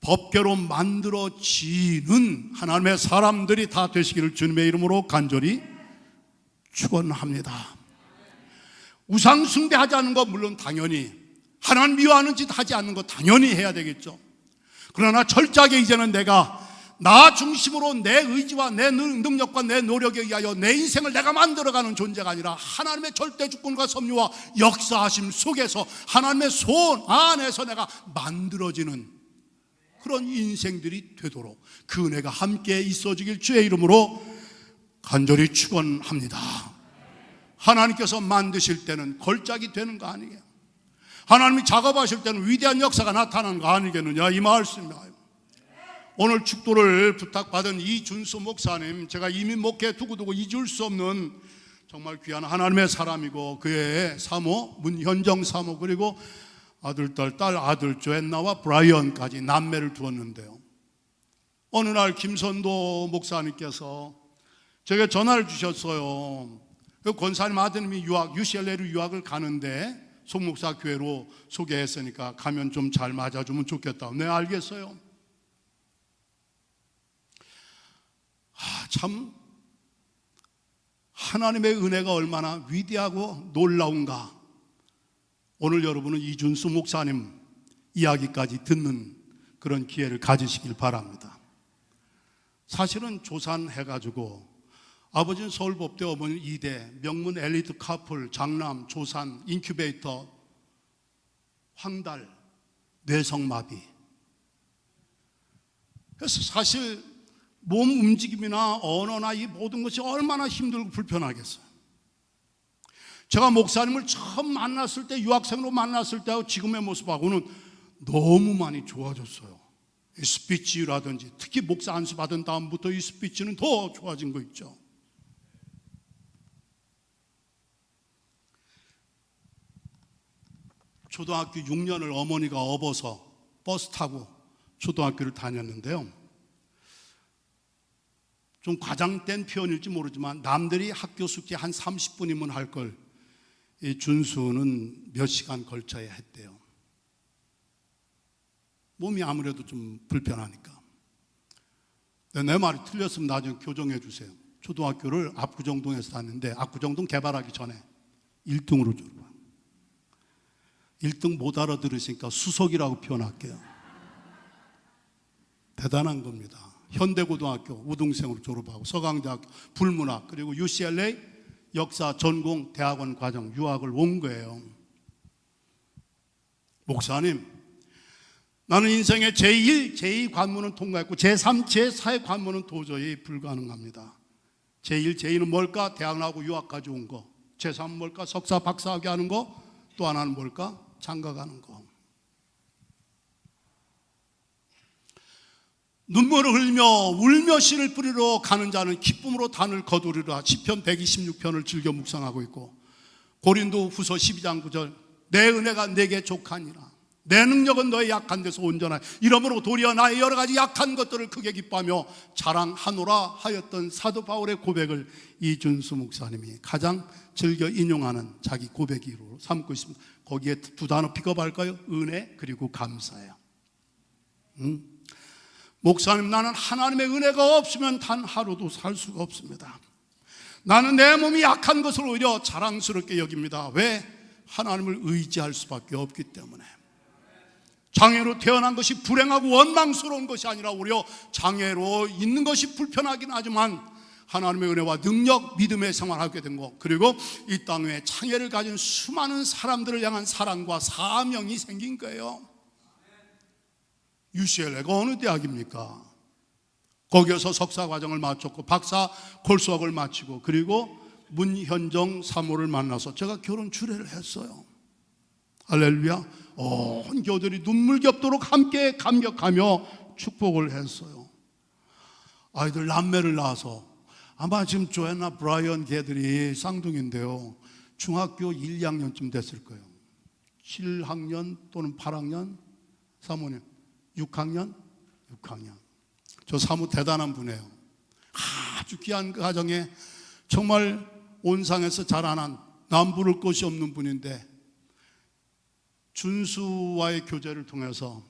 법궤로 만들어지는 하나님의 사람들이 다 되시기를 주님의 이름으로 간절히 축원합니다. 우상 숭배하지 않는 것 물론 당연히, 하나님 미워하는 짓 하지 않는 것 당연히 해야 되겠죠. 그러나 철저하게 이제는 내가 나 중심으로 내 의지와 내 능력과 내 노력에 의하여 내 인생을 내가 만들어가는 존재가 아니라 하나님의 절대 주권과 섭리와 역사하심 속에서 하나님의 손 안에서 내가 만들어지는 그런 인생들이 되도록 그 은혜가 함께 있어지길 주의 이름으로 간절히 축원합니다. 하나님께서 만드실 때는 걸작이 되는 거 아니에요. 하나님이 작업하실 때는 위대한 역사가 나타나는 거 아니겠느냐, 이 말씀이에요. 오늘 축도를 부탁받은 이준수 목사님, 제가 이미 목회 두고두고 잊을 수 없는 정말 귀한 하나님의 사람이고, 그의 사모 문현정 사모, 그리고 아들, 딸, 아들 조앤나와 브라이언까지 남매를 두었는데요, 어느 날 김선도 목사님께서 제게 전화를 주셨어요. 그 권사님 아드님이 UCLA로 유학을 가는데 송목사 교회로 소개했으니까 가면 좀 잘 맞아주면 좋겠다. 네, 알겠어요. 참 하나님의 은혜가 얼마나 위대하고 놀라운가. 오늘 여러분은 이준수 목사님 이야기까지 듣는 그런 기회를 가지시길 바랍니다. 사실은 조산해가지고 아버지는 서울법대, 어머니는 이대, 명문 엘리트 커플, 장남, 조산, 인큐베이터, 황달, 뇌성마비. 그래서 사실 몸 움직임이나 언어나 이 모든 것이 얼마나 힘들고 불편하겠어요. 제가 목사님을 처음 만났을 때, 유학생으로 만났을 때하고 지금의 모습하고는 너무 많이 좋아졌어요. 이 스피치라든지, 특히 목사 안수 받은 다음부터 이 스피치는 더 좋아진 거 있죠. 초등학교 6년을 어머니가 업어서 버스 타고 초등학교를 다녔는데요, 좀 과장된 표현일지 모르지만 남들이 학교 숙제 한 30분이면 할 걸 이 준수는 몇 시간 걸쳐야 했대요. 몸이 아무래도 좀 불편하니까. 내 말이 틀렸으면 나중에 교정해 주세요. 초등학교를 압구정동에서 다녔는데, 압구정동 개발하기 전에 1등으로 졸업한. 1등 못 알아들으시니까 수석이라고 표현할게요. 대단한 겁니다. 현대고등학교 우등생으로 졸업하고, 서강대학교 불문학, 그리고 UCLA 역사 전공 대학원 과정 유학을 온 거예요. 목사님, 나는 인생의 제1, 제2 관문은 통과했고 제3, 제4의 관문은 도저히 불가능합니다. 제1, 제2는 뭘까? 대학 나오고 유학까지 온 거. 제3은 뭘까? 석사, 박사학위 하는 거. 또 하나는 뭘까? 장가 가는 거. 눈물을 흘리며 울며 씨를 뿌리러 가는 자는 기쁨으로 단을 거두리라. 시편 126편을 즐겨 묵상하고 있고, 고린도 후서 12장 9절, 내 은혜가 내게 족하니라. 내 능력은 너의 약한 데서 온전하니 이러므로 도리어 나의 여러 가지 약한 것들을 크게 기뻐하며 자랑하노라 하였던 사도 바울의 고백을 이준수 목사님이 가장 즐겨 인용하는 자기 고백으로 삼고 있습니다. 거기에 두 단어 픽업할까요? 은혜 그리고 감사예요. 목사님, 나는 하나님의 은혜가 없으면 단 하루도 살 수가 없습니다. 나는 내 몸이 약한 것을 오히려 자랑스럽게 여깁니다. 왜? 하나님을 의지할 수밖에 없기 때문에. 장애로 태어난 것이 불행하고 원망스러운 것이 아니라 오히려 장애로 있는 것이 불편하긴 하지만 하나님의 은혜와 능력, 믿음의 생활하게 된 것, 그리고 이 땅에 장애를 가진 수많은 사람들을 향한 사랑과 사명이 생긴 거예요. UCLA가 어느 대학입니까? 거기에서 석사 과정을 마쳤고 박사 콜수학을 마치고, 그리고 문현정 사모를 만나서 제가 결혼 주례를 했어요. 할렐루야. 온 교들이 눈물겹도록 함께 감격하며 축복을 했어요. 아이들 남매를 낳아서, 아마 지금 조앤나 브라이언 걔들이 쌍둥이인데요, 중학교 1, 2학년쯤 됐을 거예요. 7학년 또는 8학년, 사모님 6학년. 저 사모 대단한 분이에요. 아주 귀한 그 가정에 정말 온상에서 자라난 남부를 것이 없는 분인데, 준수와의 교제를 통해서,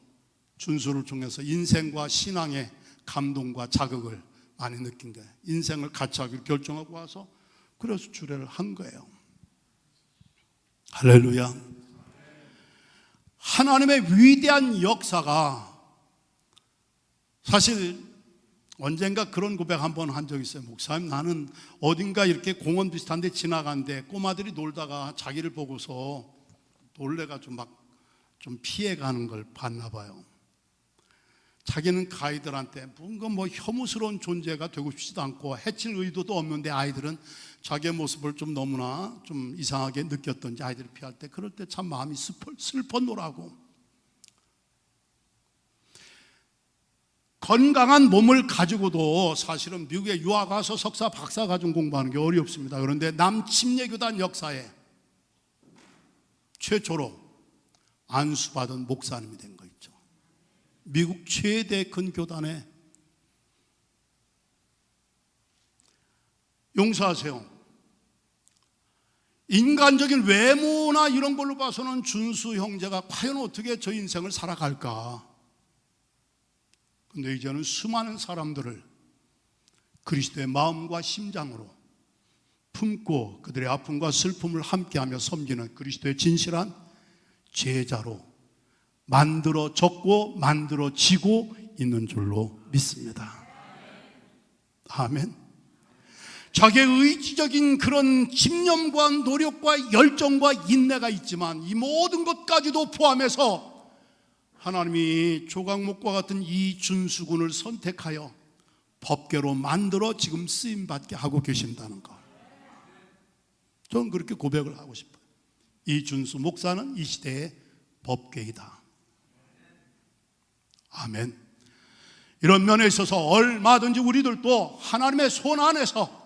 준수를 통해서 인생과 신앙의 감동과 자극을 많이 느낀 거예요. 인생을 같이 하기로 결정하고 와서 그래서 주례를 한 거예요. 할렐루야. 하나님의 위대한 역사가, 사실 언젠가 그런 고백 한번 한 적이 있어요. 목사님, 나는 어딘가 이렇게 공원 비슷한 데 지나가는데 꼬마들이 놀다가 자기를 보고서 놀래가지고 막 좀 피해가는 걸 봤나 봐요. 자기는 그 아이들한테 뭔가 혐오스러운 존재가 되고 싶지도 않고 해칠 의도도 없는데 아이들은 자기의 모습을 좀 너무나 좀 이상하게 느꼈던지 아이들이 피할 때 그럴 때 참 마음이 슬펐노라고. 건강한 몸을 가지고도 사실은 미국에 유학 와서 석사 박사 과정 공부하는 게 어렵습니다. 그런데 남침례교단 역사에 최초로 안수받은 목사님이 된 거 있죠. 미국 최대 큰 교단에. 용서하세요, 인간적인 외모나 이런 걸로 봐서는 준수 형제가 과연 어떻게 저 인생을 살아갈까. 근데 이제는 수많은 사람들을 그리스도의 마음과 심장으로 품고 그들의 아픔과 슬픔을 함께하며 섬기는 그리스도의 진실한 제자로 만들어졌고 만들어지고 있는 줄로 믿습니다. 아멘. 자기의 의지적인 그런 집념과 노력과 열정과 인내가 있지만 이 모든 것까지도 포함해서 하나님이 조각목과 같은 이 준수군을 선택하여 법궤로 만들어 지금 쓰임받게 하고 계신다는 것, 저는 그렇게 고백을 하고 싶어요. 이 준수 목사는 이 시대의 법궤이다. 아멘. 이런 면에 있어서 얼마든지 우리들도 하나님의 손 안에서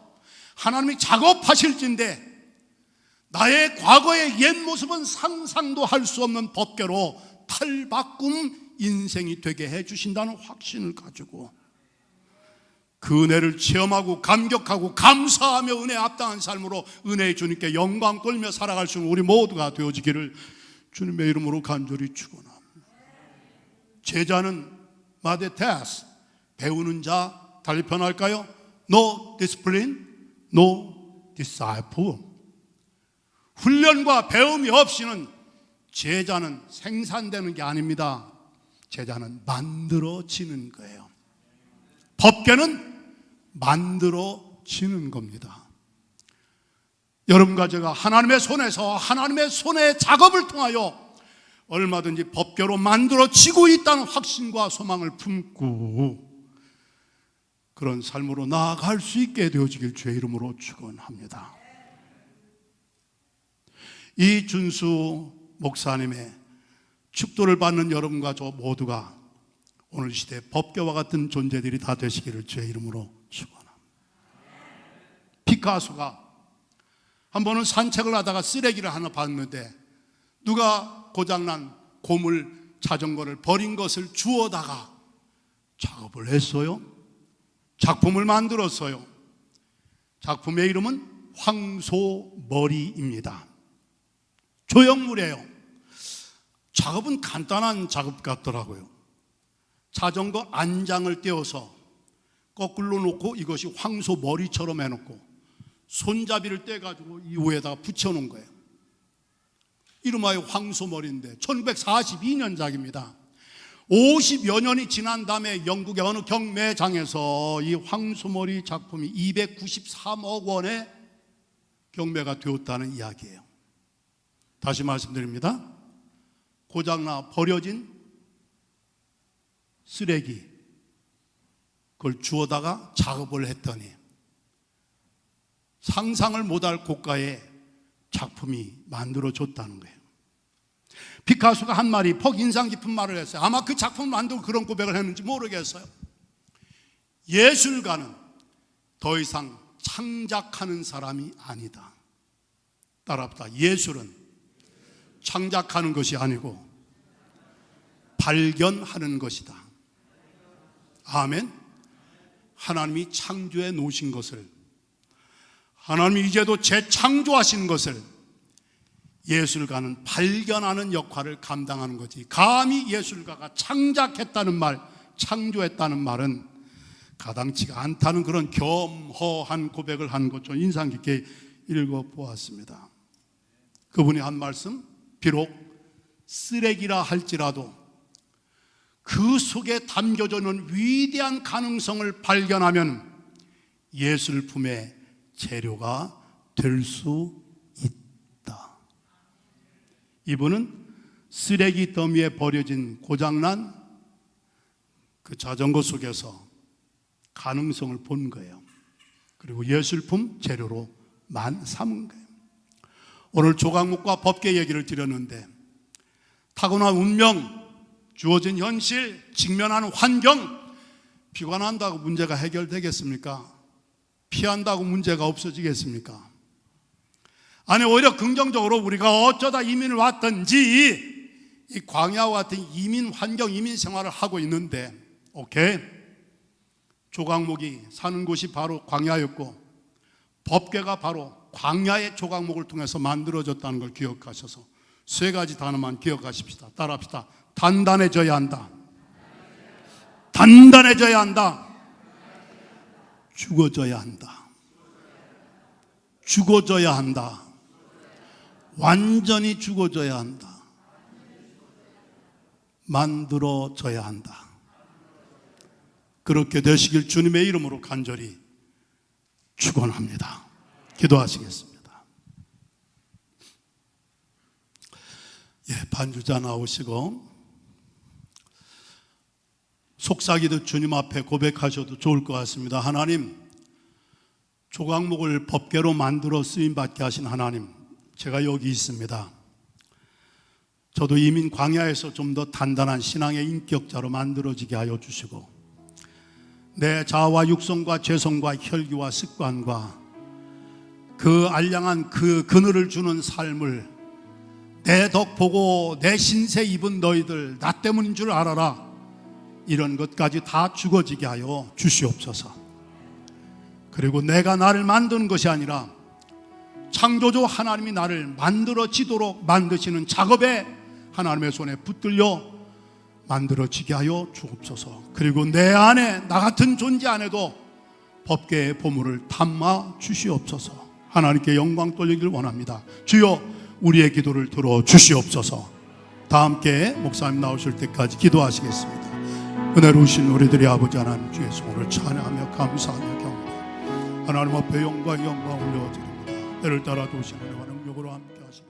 하나님이 작업하실진데 나의 과거의 옛 모습은 상상도 할 수 없는 법궤로 탈바꿈 인생이 되게 해주신다는 확신을 가지고 그 은혜를 체험하고 감격하고 감사하며 은혜에 합당한 삶으로 은혜의 주님께 영광 돌며 살아갈 수 있는 우리 모두가 되어지기를 주님의 이름으로 간절히 축원합니다. 제자는 마데테스, 배우는 자, 달리 표현할까요? No discipline, no disciple. 훈련과 배움이 없이는 제자는 생산되는 게 아닙니다. 제자는 만들어지는 거예요. 법궤는 만들어지는 겁니다. 여러분과 제가 하나님의 손에서 하나님의 손의 작업을 통하여 얼마든지 법궤로 만들어지고 있다는 확신과 소망을 품고 그런 삶으로 나아갈 수 있게 되어지길 주의 이름으로 축원합니다. 이 준수 목사님의 축도를 받는 여러분과 저 모두가 오늘 시대 법궤와 같은 존재들이 다 되시기를 주의 이름으로 축원합니다. 피카소가 한 번은 산책을 하다가 쓰레기를 하나 봤는데 누가 고장난 고물 자전거를 버린 것을 주워다가 작업을 했어요. 작품을 만들었어요. 작품의 이름은 황소머리입니다. 조형물이에요. 작업은 간단한 작업 같더라고요. 자전거 안장을 떼어서 거꾸로 놓고 이것이 황소머리처럼 해놓고 손잡이를 떼가지고 이 위에다가 붙여놓은 거예요. 이름하여 황소머리인데 1942년작입니다. 50여 년이 지난 다음에 영국의 어느 경매장에서 이 황소머리 작품이 293억 원의 경매가 되었다는 이야기예요. 다시 말씀드립니다. 고장나 버려진 쓰레기 그걸 주워다가 작업을 했더니 상상을 못할 고가의 작품이 만들어졌다는 거예요. 피카소가 한 말이 퍽 인상 깊은 말을 했어요. 아마 그 작품을 만들고 그런 고백을 했는지 모르겠어요. 예술가는 더 이상 창작하는 사람이 아니다. 따라합시다. 예술은 창작하는 것이 아니고 발견하는 것이다. 아멘. 하나님이 창조해 놓으신 것을, 하나님이 이제도 재창조하시는 것을 예술가는 발견하는 역할을 감당하는 거지, 감히 예술가가 창작했다는 말, 창조했다는 말은 가당치가 않다는 그런 겸허한 고백을 한 것 좀 인상 깊게 읽어보았습니다. 그분이 한 말씀, 비록 쓰레기라 할지라도 그 속에 담겨져 있는 위대한 가능성을 발견하면 예술품의 재료가 될 수 있다. 이분은 쓰레기 더미에 버려진 고장난 그 자전거 속에서 가능성을 본 거예요. 그리고 예술품 재료로 삼은 거예요. 오늘 조각목과 법계 얘기를 드렸는데 타고난 운명, 주어진 현실, 직면하는 환경, 비관한다고 문제가 해결되겠습니까? 피한다고 문제가 없어지겠습니까? 아니, 오히려 긍정적으로 우리가 어쩌다 이민을 왔든지 이 광야와 같은 이민 환경, 이민 생활을 하고 있는데, 오케이, 조각목이 사는 곳이 바로 광야였고 법궤가 바로 광야의 조각목을 통해서 만들어졌다는 걸 기억하셔서 세 가지 단어만 기억하십시다. 따라합시다. 단단해져야 한다. 단단해져야 한다. 죽어져야 한다. 죽어져야 한다. 완전히 죽어져야 한다. 만들어져야 한다. 그렇게 되시길 주님의 이름으로 간절히 축원합니다. 기도하시겠습니다. 예, 반주자 나오시고 속삭이듯 주님 앞에 고백하셔도 좋을 것 같습니다. 하나님, 조각목을 법궤로 만들어 쓰임받게 하신 하나님, 제가 여기 있습니다. 저도 이민 광야에서 좀 더 단단한 신앙의 인격자로 만들어지게 하여 주시고 내 자아와 육성과 죄성과 혈기와 습관과 그 알량한 그 그늘을 주는 삶을 내 덕 보고 내 신세 입은 너희들 나 때문인 줄 알아라, 이런 것까지 다 죽어지게 하여 주시옵소서. 그리고 내가 나를 만드는 것이 아니라 창조주 하나님이 나를 만들어지도록 만드시는 작업에 하나님의 손에 붙들려 만들어지게 하여 주옵소서. 그리고 내 안에 나 같은 존재 안에도 법궤의 보물을 담아 주시옵소서. 하나님께 영광 돌리기를 원합니다. 주여, 우리의 기도를 들어 주시옵소서. 다 함께 목사님 나오실 때까지 기도하시겠습니다. 은혜로우신 우리들의 아버지 하나님, 주의 성을 찬양하며 감사하며 경배, 하나님 앞에 영광 올려드립니다. 때를 따라 도우시는 은혜와 능력으로 함께 하시옵소서.